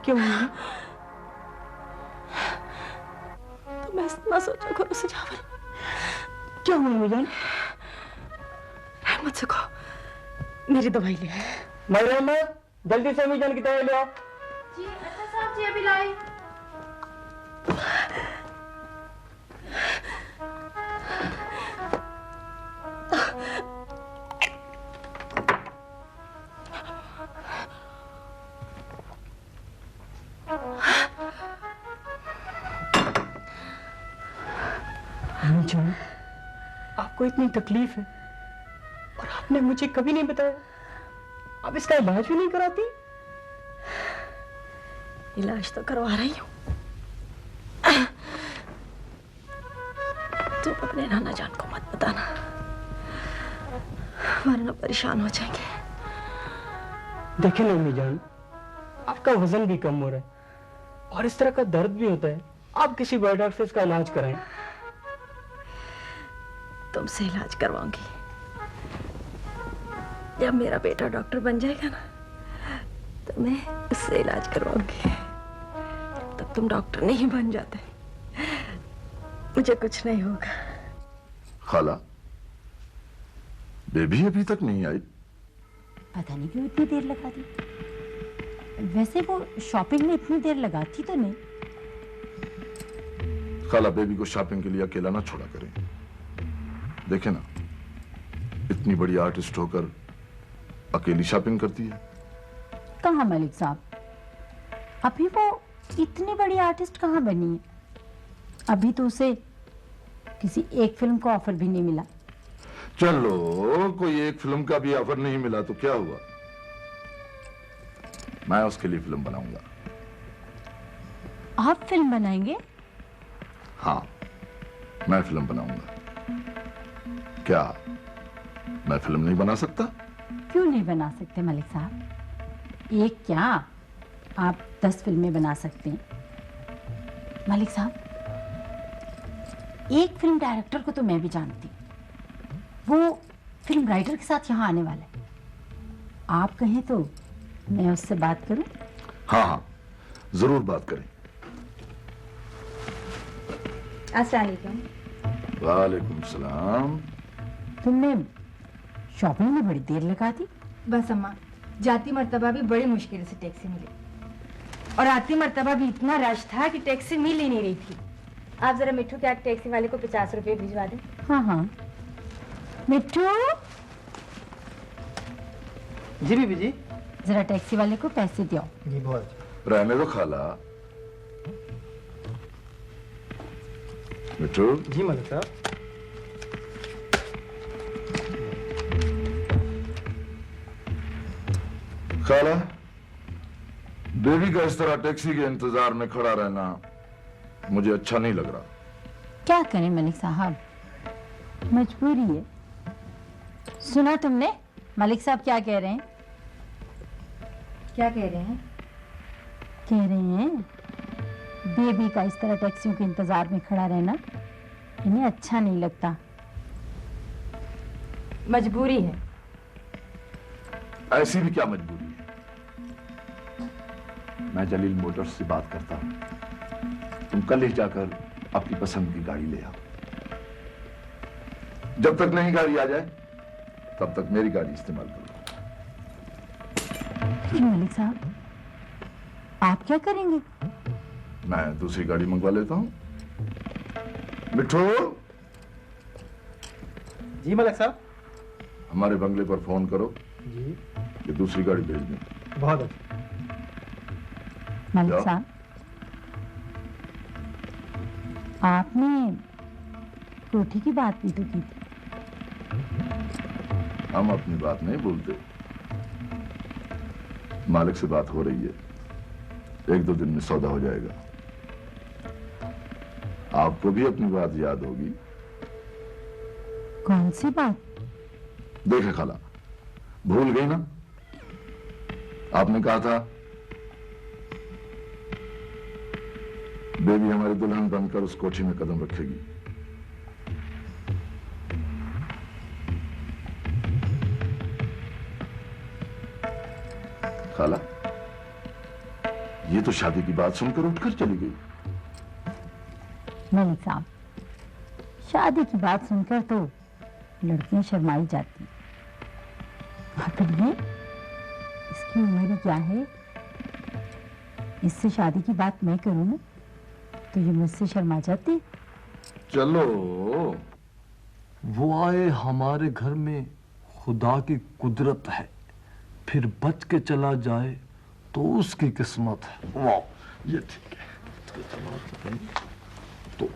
क्यों अम्मी? तुम ऐसा ना सोचा करो सजावल। क्या हुआ अम्मी जान? रहमत से कहो मेरी दवाई ले। मैडम जल्दी से अम्मी जान की दवाई ले आओ। जी अच्छा साहब जी, अभी लाए। अम्मी जान, आपको इतनी तकलीफ है और आपने मुझे कभी नहीं बताया। आप इसका इलाज भी नहीं कराती? इलाज तो करवा रही हूँ। तुम अपने नाना जान को मत बताना, वरना परेशान हो जाएंगे। देखें ना अम्मी जान, आपका वजन भी कम हो रहा है और इस तरह का दर्द भी होता है। आप किसी बड़े डॉक्टर से इसका इलाज कराएं। तुमसे इलाज करवाऊंगी जब मेरा बेटा डॉक्टर बन जाएगा ना, तो मैं उससे इलाज करवाऊंगी। तब तुम डॉक्टर नहीं बन जाते, मुझे कुछ नहीं होगा। खाला, बेबी अभी तक नहीं आई। पता नहीं क्यों इतनी देर लगा दी। वैसे वो शॉपिंग में इतनी देर लगाती तो नहीं। खाला, बेबी को शॉपिंग के लिए अकेला ना छोड़ा करें। देखे ना, इतनी बड़ी आर्टिस्ट होकर अकेली शॉपिंग करती है। कहाँ मलिक साहब, अभी वो इतनी बड़ी आर्टिस्ट कहाँ बनी है? अभी तो उसे किसी एक फिल्म का ऑफर भी नहीं मिला। चलो, कोई एक फिल्म का भी ऑफर नहीं मिला तो क्या हुआ? मैं उसके लिए फिल्म बनाऊंगा। आप फिल्म बनाएंगे? हाँ, मैं फिल्म बनाऊंगा। क्या मैं फिल्म नहीं बना सकता? क्यों नहीं बना सकते मलिक साहब? एक क्या, आप 10 फिल्में बना सकते हैं। मलिक साहब, एक फिल्म डायरेक्टर को तो मैं भी जानती हूँ, वो फिल्म राइटर के साथ यहाँ आने वाला है। आप कहें तो मैं उससे बात करूं? हाँ हाँ, जरूर बात करें। अस्सलाम वालेकुम। वालेकुम सलाम। तुमने शॉपिंग में बड़ी देर लगा दी। बस अम्मा, जाती मर्तबा भी बड़ी मुश्किल से टैक्सी मिली और आती मर्तबा भी इतना रश था कि टैक्सी मिल ही नहीं रही थी। आप जरा मिट्टू के टैक्सी वाले को 50 रुपए भिजवा दें। हाँ हाँ। मिट्टू। जी बीबी जी। जरा टैक्सी वाले को पैसे दो। जी बहुत। रहने दो खाला। मिट्टू। जी मलिक साहब। खाला, बेबी का इस तरह टैक्सी के इंतजार में खड़ा रहना मुझे अच्छा नहीं लग रहा। क्या करें मलिक साहब, मजबूरी है। सुना तुमने मलिक साहब क्या कह रहे हैं? क्या कह रहे हैं? कह रहे हैं बेबी का इस तरह टैक्सियों के इंतजार में खड़ा रहना इन्हें अच्छा नहीं लगता। मजबूरी है। ऐसी भी क्या मजबूरी है? मैं जलील मोटर्स से बात करता हूं, तुम कल ही जाकर अपनी पसंद की गाड़ी ले आओ। जब तक नई गाड़ी आ जाए तब तक मेरी गाड़ी इस्तेमाल करो। मलिक साहब, आप क्या करेंगे? मैं दूसरी गाड़ी मंगवा लेता हूं। मिठू, जी मलिक साहब। हमारे बंगले पर फोन करो जी। कि दूसरी गाड़ी भेज दें। बहुत अच्छा। मलिक क्या? साहब, आपने कोठी की बात भी तो की थी। हम अपनी बात नहीं भूलते। मालिक से बात हो रही है, 1-2 दिन में सौदा हो जाएगा। आपको भी अपनी बात याद होगी। कौन सी बात? देखे खाला, भूल गई ना? आपने कहा था बेबी हमारी दुल्हन बनकर उस कोठी में कदम रखेगी। खाला, ये तो शादी की बात सुनकर उठकर चली गई। मलिक साहब, शादी की बात सुनकर तो लड़कियां शर्माई जाती। फिर ये इसकी उम्र क्या है? इससे शादी की बात मैं करूं ना तो ये मुझसे शर्मा जाती। चलो, वो आए हमारे घर में खुदा की कुदरत है, फिर बच के चला जाए तो उसकी किस्मत है। वाह, ये ठीक है। तो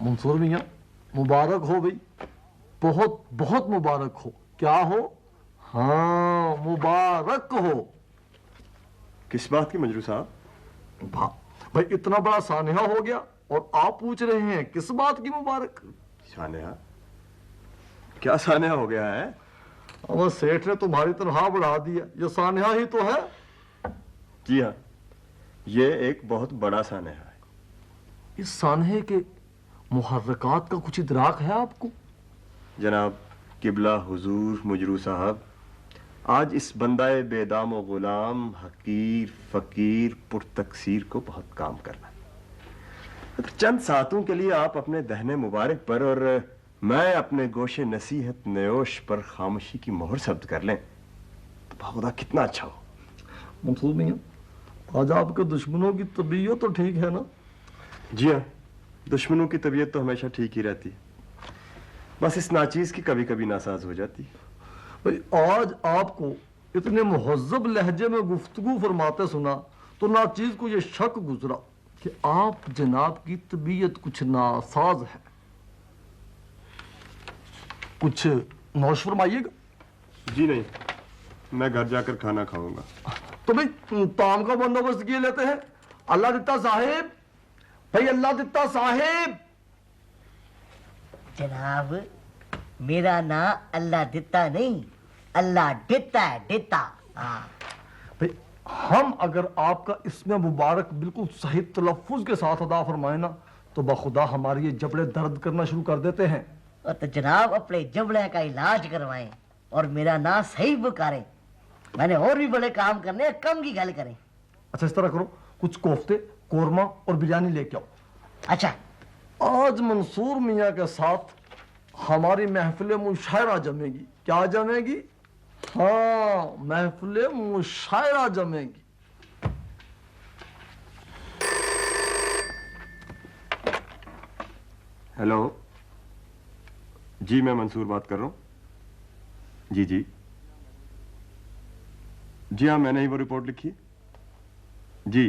मंसूर मियां, मुबारक हो भाई, बहुत बहुत मुबारक हो। क्या हो? हाँ, मुबारक हो। किस बात की मंजरू साहब? भाई इतना बड़ा सानेहा हो गया और आप पूछ रहे हैं किस बात की मुबारक? सानेहा? क्या सानेहा हो गया है? अब सेठ ने तुम्हारी तनख्वाह बढ़ा दिया, ये सानेहा ही तो है। जी हाँ, ये एक बहुत बड़ा सानेहा है। इस सानहे के मुहर्रकात का कुछ इदराक है आपको? जनाब किबला हुजूर मुजरू साहब, आज इस बंदाए बेदाम व गुलाम हकीर फकीर पुरतकसीर को बहुत काम करना है। अगर चंद सातों के लिए आप अपने दहने मुबारक पर और मैं अपने गोशे नसीहत नयोश पर खामोशी की मोहर शब्द कर लें तो बाखुदा कितना अच्छा हो। मंसूर मियां, आज आपके दुश्मनों की तबीयत तो ठीक है ना? जी हाँ, दुश्मनों की तबीयत तो हमेशा ठीक ही रहती है, बस इस नाचीज की कभी कभी नासाज हो जाती है। भाई आज आपको इतने मुहज्जब लहजे में गुफ्तगू फरमाते सुना तो नाचीज को यह शक गुजरा कि आप जनाब की तबीयत कुछ नासाज है। कुछ नौश फरमाइएगा। जी नहीं, मैं घर जाकर खाना खाऊंगा। तो भाई ताम का बंदोबस्त किए लेते हैं। अल्लाह दिता साहेब, भाई अल्लाह दिता साहेब। जनाब, मेरा ना अल्लाह दिता नहीं, अल्लाह देता है, देता। भाई हम अगर आपका इसमें मुबारक बिल्कुल सही तलफ्फुज के साथ अदा फरमाए ना तो बखुदा हमारे ये जबड़े दर्द करना शुरू कर देते हैं। और तो जनाब अपने जबड़े का इलाज करवाएं और मेरा ना सही पुकारें। मैंने और भी बड़े काम करने हैं, कम की गल करें। अच्छा इस तरह करो, कुछ कोफ्ते, कोरमा और बिरयानी लेके आओ। अच्छा, आज मंसूर मियाँ के साथ हमारी महफिल मुशायरा जमेगी। क्या जमेगी? हाँ, महफिल मुशायरा जमेगी। हेलो जी, मैं मंसूर बात कर रहा हूँ। जी जी जी हाँ, मैंने ही वो रिपोर्ट लिखी जी।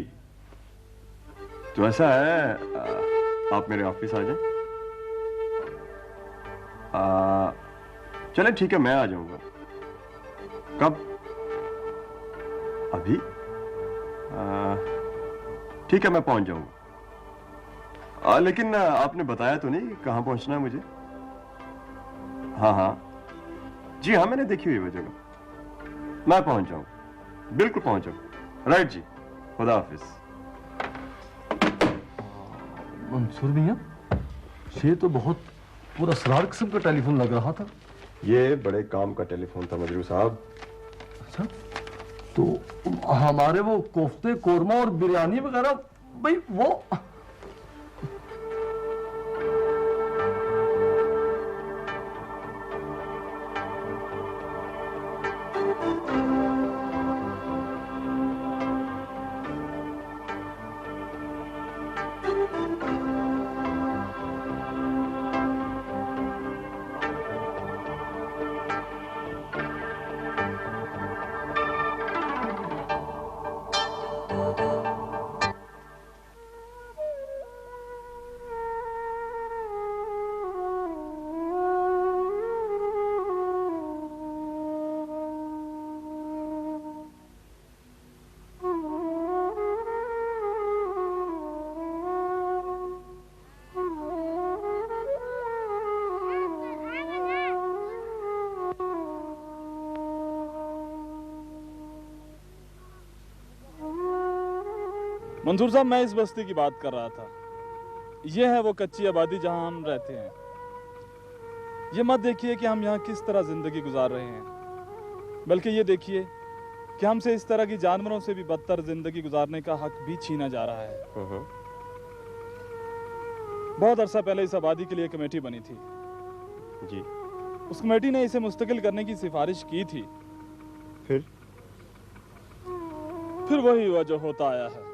तो ऐसा है, आप मेरे ऑफिस आ जाएं। चलें ठीक है, मैं आ जाऊंगा। कब? अभी? ठीक है, मैं पहुंच जाऊंगा। लेकिन आपने बताया तो नहीं कहाँ पहुंचना है मुझे? हाँ हाँ जी हाँ, मैंने देखी हुई वो जगह। मैं पहुंच जाऊंगा, बिल्कुल पहुंच जाऊंगा। राइट जी, खुदा हाफिज। मंसूर भैया, ये तो बहुत पूरा असरार किस्म का टेलीफोन लग रहा था। ये बड़े काम का टेलीफोन था मजरू साहब। अच्छा, तो हमारे वो कोफ्ते, कोरमा और बिरयानी वगैरह भाई वो मंसूर साहब, मैं इस बस्ती की बात कर रहा था। यह है वो कच्ची आबादी जहां हम रहते हैं। ये मत देखिए कि हम यहाँ किस तरह जिंदगी गुजार रहे हैं, बल्कि ये देखिए कि हमसे इस तरह की जानवरों से भी बदतर जिंदगी गुजारने का हक भी छीना जा रहा है। बहुत अरसा पहले इस आबादी के लिए कमेटी बनी थी जी। उस कमेटी ने इसे मुस्तकिल करने की सिफारिश की थी। फिर वही हुआ जो होता आया है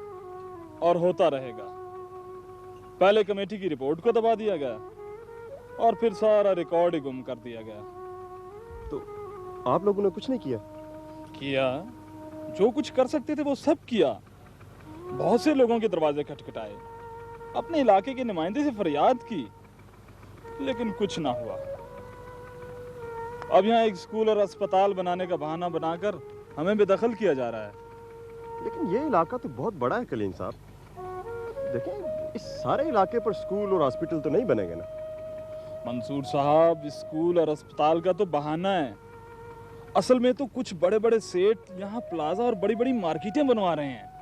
और होता रहेगा। पहले कमेटी की रिपोर्ट को दबा दिया गया और फिर सारा रिकॉर्ड ही गुम कर दिया गया। तो आप लोगों ने कुछ नहीं किया? जो कुछ कर सकते थे वो सब किया। बहुत से लोगों के दरवाजे खटखटाए, अपने इलाके के नुमाइंदे से फरियाद की, लेकिन कुछ ना हुआ। अब यहाँ एक स्कूल और अस्पताल बनाने का बहाना बनाकर हमें बेदखल किया जा रहा है। लेकिन ये इलाका तो बहुत बड़ा है कलीम साहब। देखें, इस सारे इलाके पर स्कूल और हॉस्पिटल तो नहीं बनेंगे ना। मंसूर साहब, स्कूल और अस्पताल का तो बहाना है। असल में तो कुछ बड़े बड़े सेठ यहाँ प्लाजा और बड़ी बड़ी मार्केटें बनवा रहे हैं।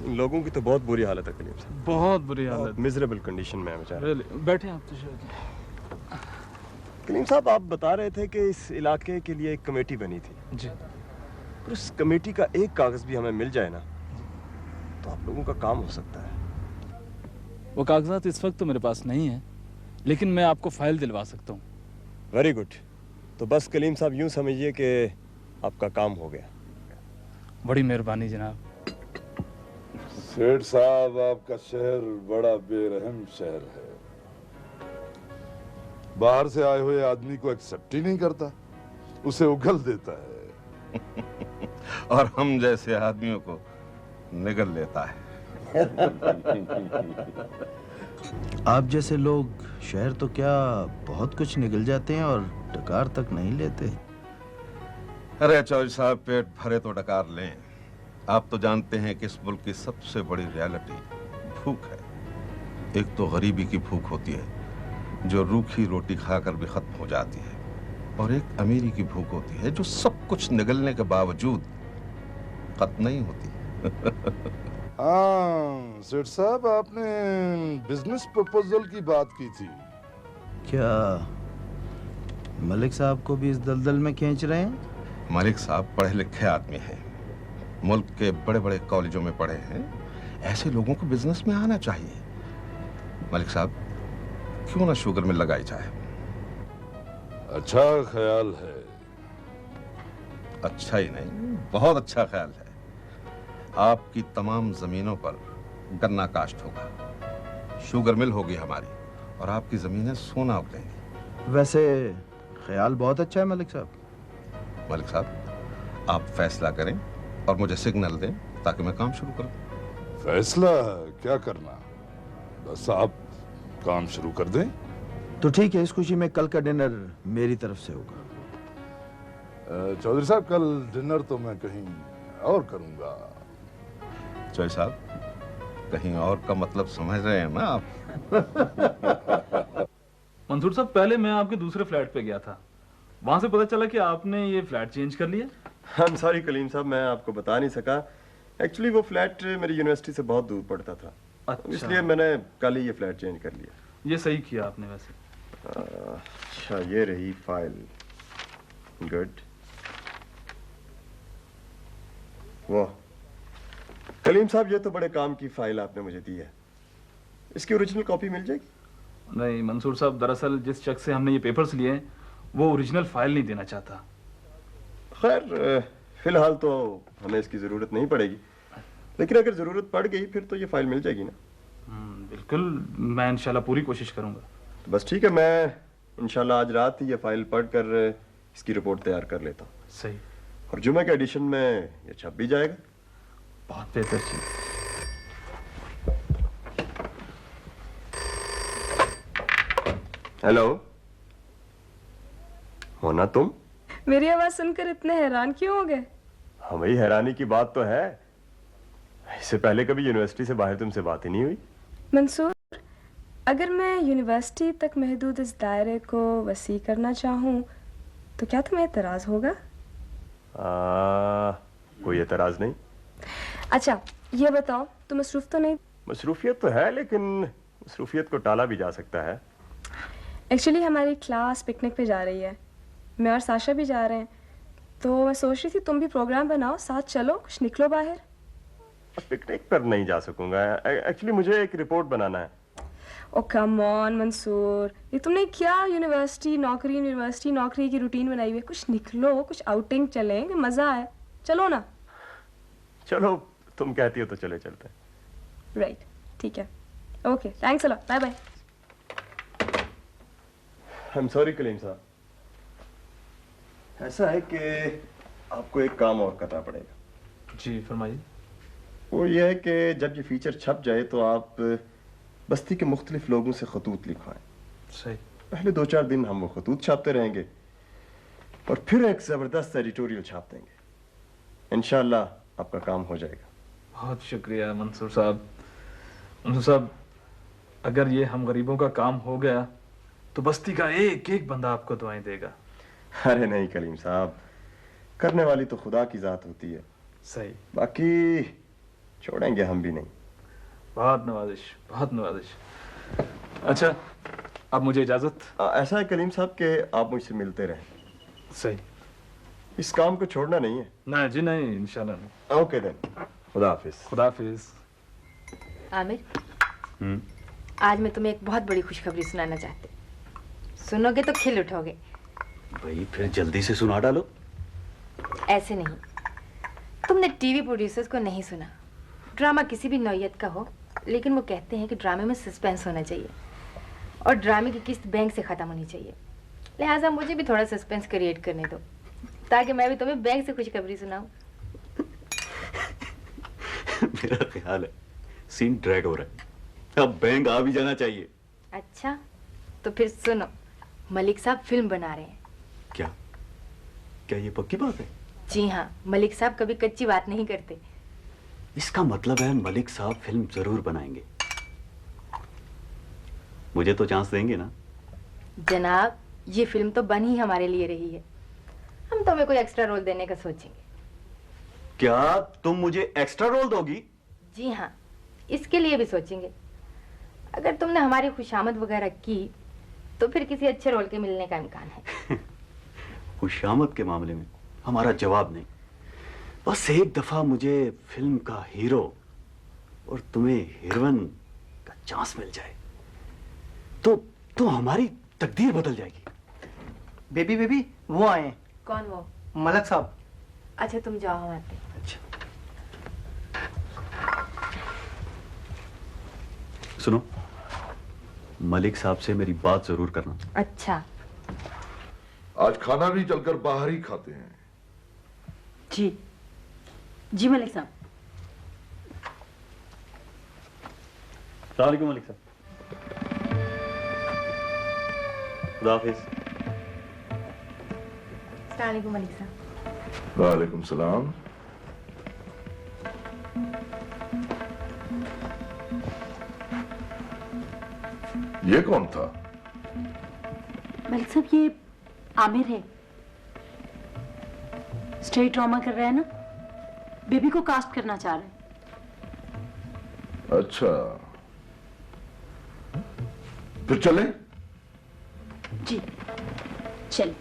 इन लोगों की तो बहुत बुरी हालत है कलीम साहब। बहुत बुरी हालत, मिजरेबल कंडीशन में है बेचारे। बैठे आप तो। कलीम साहब, आप बता रहे थे कि इस इलाके के लिए एक कमेटी बनी थी। जी। पर उस कमेटी का एक कागज भी हमें मिल जाए ना, तो आप लोगों का काम हो सकता है। वो कागजात इस वक्त तो मेरे पास नहीं है, लेकिन मैं आपको फाइल दिलवा सकता हूँ। Very good. तो बस कलीम साहब, यूं समझिए कि आपका काम हो गया। बड़ी मेहरबानी जनाब। सेठ साहब, आपका शहर बड़ा बेरहम शहर है। बाहर से आए हुए आदमी को एक्सेप्ट ही नहीं करता, उसे उगल देता है। और हम जैसे आदमियों को निगल लेता है। आप जैसे लोग शहर तो क्या बहुत कुछ निगल जाते हैं और डकार तक नहीं लेते। अरे चौधरी साहब, पेट भरे तो डकार लें। आप तो जानते हैं कि इस मुल्क की सबसे बड़ी रियलिटी भूख है। एक तो गरीबी की भूख होती है जो रूखी रोटी खाकर भी खत्म हो जाती है, और एक अमीरी की भूख होती है जो सब कुछ निगलने के बावजूद खत्म नहीं होती। हाँ सेठ साहब, आपने बिजनेस प्रपोजल की बात की थी। क्या मलिक साहब को भी इस दलदल में खींच रहे हैं? मलिक साहब पढ़े लिखे आदमी हैं, मुल्क के बड़े बड़े कॉलेजों में पढ़े हैं। ऐसे लोगों को बिजनेस में आना चाहिए। मलिक साहब, क्यों ना शुगर मिल लगाई जाए? अच्छा ख्याल है। अच्छा ही नहीं, बहुत अच्छा ख्याल है। आपकी तमाम जमीनों पर गन्ना काश्त होगा, शुगर मिल होगी हमारी, और आपकी जमीनें सोना उगलेंगी। वैसे ख्याल बहुत अच्छा है मलिक साहब। मलिक साहब, आप फैसला करें और मुझे सिग्नल दें ताकि मैं काम शुरू करूं। फैसला क्या करना, बस आप काम शुरू कर दें। तो ठीक है, इस खुशी में कल का डिनर मेरी तरफ से होगा। चौधरी साहब, कल डिनर तो मैं कहीं और करूंगा। चौधरी साहब, कहीं और का मतलब समझ रहे हैं ना आप? मंसूर साहब, पहले मैं आपके दूसरे फ्लैट पे गया था, वहां से पता चला कि आपने ये फ्लैट चेंज कर लिया। I'm sorry कलीम साहब, मैं आपको बता नहीं सका। एक्चुअली वो फ्लैट मेरी यूनिवर्सिटी से बहुत दूर पड़ता था। अच्छा। इसलिए मैंने कल ही ये फ्लैट चेंज कर लिया। ये सही किया आपने वैसे। अच्छा, ये रही फाइल। गुड। वाह कलीम साहब, ये तो बड़े काम की फाइल आपने मुझे दी है। इसकी ओरिजिनल कॉपी मिल जाएगी? नहीं मंसूर साहब, दरअसल जिस शख्स से हमने ये पेपर्स लिए हैं वो ओरिजिनल फाइल नहीं देना चाहता। खैर फिलहाल तो हमें इसकी ज़रूरत नहीं पड़ेगी, लेकिन अगर ज़रूरत पड़ गई फिर तो ये फाइल मिल जाएगी ना? बिल्कुल, मैं इंशाल्लाह पूरी कोशिश करूंगा। तो बस ठीक है, मैं इंशाल्लाह आज रात ही ये फाइल पढ़कर इसकी रिपोर्ट तैयार कर लेता हूँ। सही। और जुमे के एडिशन में ये छप भी जाएगा। बहुत बेहतर चीज। हेलो, मोना तुम? मेरी आवाज सुनकर इतने हैरान क्यों हो गए? हाँ भाई, हैरानी की बात तो है। इससे पहले कभी यूनिवर्सिटी से बाहर तुमसे बात ही नहीं हुई। मंसूर, अगर मैं यूनिवर्सिटी तक महदूद इस दायरे को वसी करना चाहूँ तो क्या तुम्हें एतराज होगा? कोई एतराज नहीं। अच्छा ये बताओ, तुम मसरूफ तो नहीं? मसरूफियत तो है, लेकिन मसरूफियत को टाला भी जा सकता है। एक्चुअली हमारी क्लास पिकनिक पे जा रही है, मैं और साशा भी जा रहे हैं, तो मैं सोच रही थी तुम भी प्रोग्राम बनाओ, साथ चलो, कुछ निकलो बाहर। पिकनिक पर नहीं जा सकूंगा, एक्चुअली मुझे एक रिपोर्ट बनाना है। ओ कम ऑन मंसूर, ये तुमने क्या यूनिवर्सिटी नौकरी की रूटीन बनाई हुई है? कुछ निकलो, कुछ आउटिंग चलें, मजा आए, चलो ना। चलो तुम कहती हो तो चले चलते हैं। राइट, ठीक है, okay, thanks a lot, bye bye. I am sorry Kalim साहब, ऐसा है कि आपको एक काम और करना पड़ेगा। जी फरमाइए। वो ये है कि जब ये फीचर छप जाए तो आप बस्ती के मुख्तलिफ लोगों से खतूत लिखवाएं। सही। पहले 2-4 दिन हम वो खतूत छापते रहेंगे और फिर एक जबरदस्त एडिटोरियल छाप देंगे। इंशाल्लाह आपका काम हो जाएगा। बहुत शुक्रिया मंसूर साहब। मंसूर साहब, अगर ये हम गरीबों का काम हो गया तो बस्ती का एक एक बंदा आपको दुआएं देगा। अरे नहीं कलीम साहब, करने वाली तो खुदा की जात होती है। सही। बाकी छोड़ेंगे हम भी नहीं। बहुत नवाजिश, बहुत नवाजिश। अच्छा, अब मुझे इजाजत। ऐसा है कलीम साहब कि आप मुझसे मिलते रहें। सही। इस काम को छोड़ना नहीं है। नहीं जी नहीं, इंशाल्लाह नहीं। ओके देन, खुदा हाफिज। खुदा हाफिज। आमिर, आज मैं तुम्हें एक बहुत बड़ी खुशखबरी सुनाना चाहती हूँ। सुनोगे तो खिल उठोगे। भाई फिर जल्दी से सुना डालो। ऐसे नहीं, तुमने टीवी प्रोड्यूसर्स को नहीं सुना। ड्रामा किसी भी नौयत का हो, लेकिन वो कहते हैं कि ड्रामे में सस्पेंस होना चाहिए और ड्रामे की किस्त बैंक से ख़त्म होनी चाहिए। लिहाजा मुझे भी थोड़ा सस्पेंस क्रिएट करने दो, ताकि मैं भी तुम्हें बैंक से खुशखबरी सुनाऊं। मेरा ख्याल है सीन ड्रैग हो रहा है, अब बैंक आ भी जाना चाहिए। अच्छा, तो फिर सुनो, मलिक साहब फिल्म बना रहे हैं। क्या क्या ये पक्की बात है? जी हाँ, मलिक साहब कभी कच्ची बात नहीं करते। इसका मतलब है मलिक साहब फिल्म जरूर बनाएंगे। मुझे तो चांस देंगे ना? जनाब, ये फिल्म तो बन ही हमारे लिए रही है, हम तुम्हें कोई एक्स्ट्रा रोल देने का सोचेंगे। क्या तुम मुझे एक्स्ट्रा रोल दोगी? जी हाँ, इसके लिए भी सोचेंगे। अगर तुमने हमारी खुशामद वगैरह की तो फिर किसी अच्छे रोल के मिलने का इम्कान है। खुशामद के मामले में हमारा जवाब नहीं। बस एक दफा मुझे फिल्म का हीरो और तुम्हें हीरोइन का चांस मिल जाए तो हमारी तकदीर बदल जाएगी। बेबी बेबी वो आए। कौन वो? मलक साहब। अच्छा तुम जाओ, हम आते हैं। सुनो, मलिक साहब से मेरी बात जरूर करना। अच्छा। आज खाना भी चलकर बाहर ही खाते हैं। जी जी मलिक साहब। अस्सलाम वालेकुम मलिक साहब। खुदा हाफिज। अस्सलाम वालेकुम मलिक साहब। वालेकुम सलाम। ये कौन था? मलिक साहब, ये आमिर है। स्टेज ड्रामा कर रहा है ना, बेबी को कास्ट करना चाह रहे हैं। अच्छा, फिर चले? जी चल।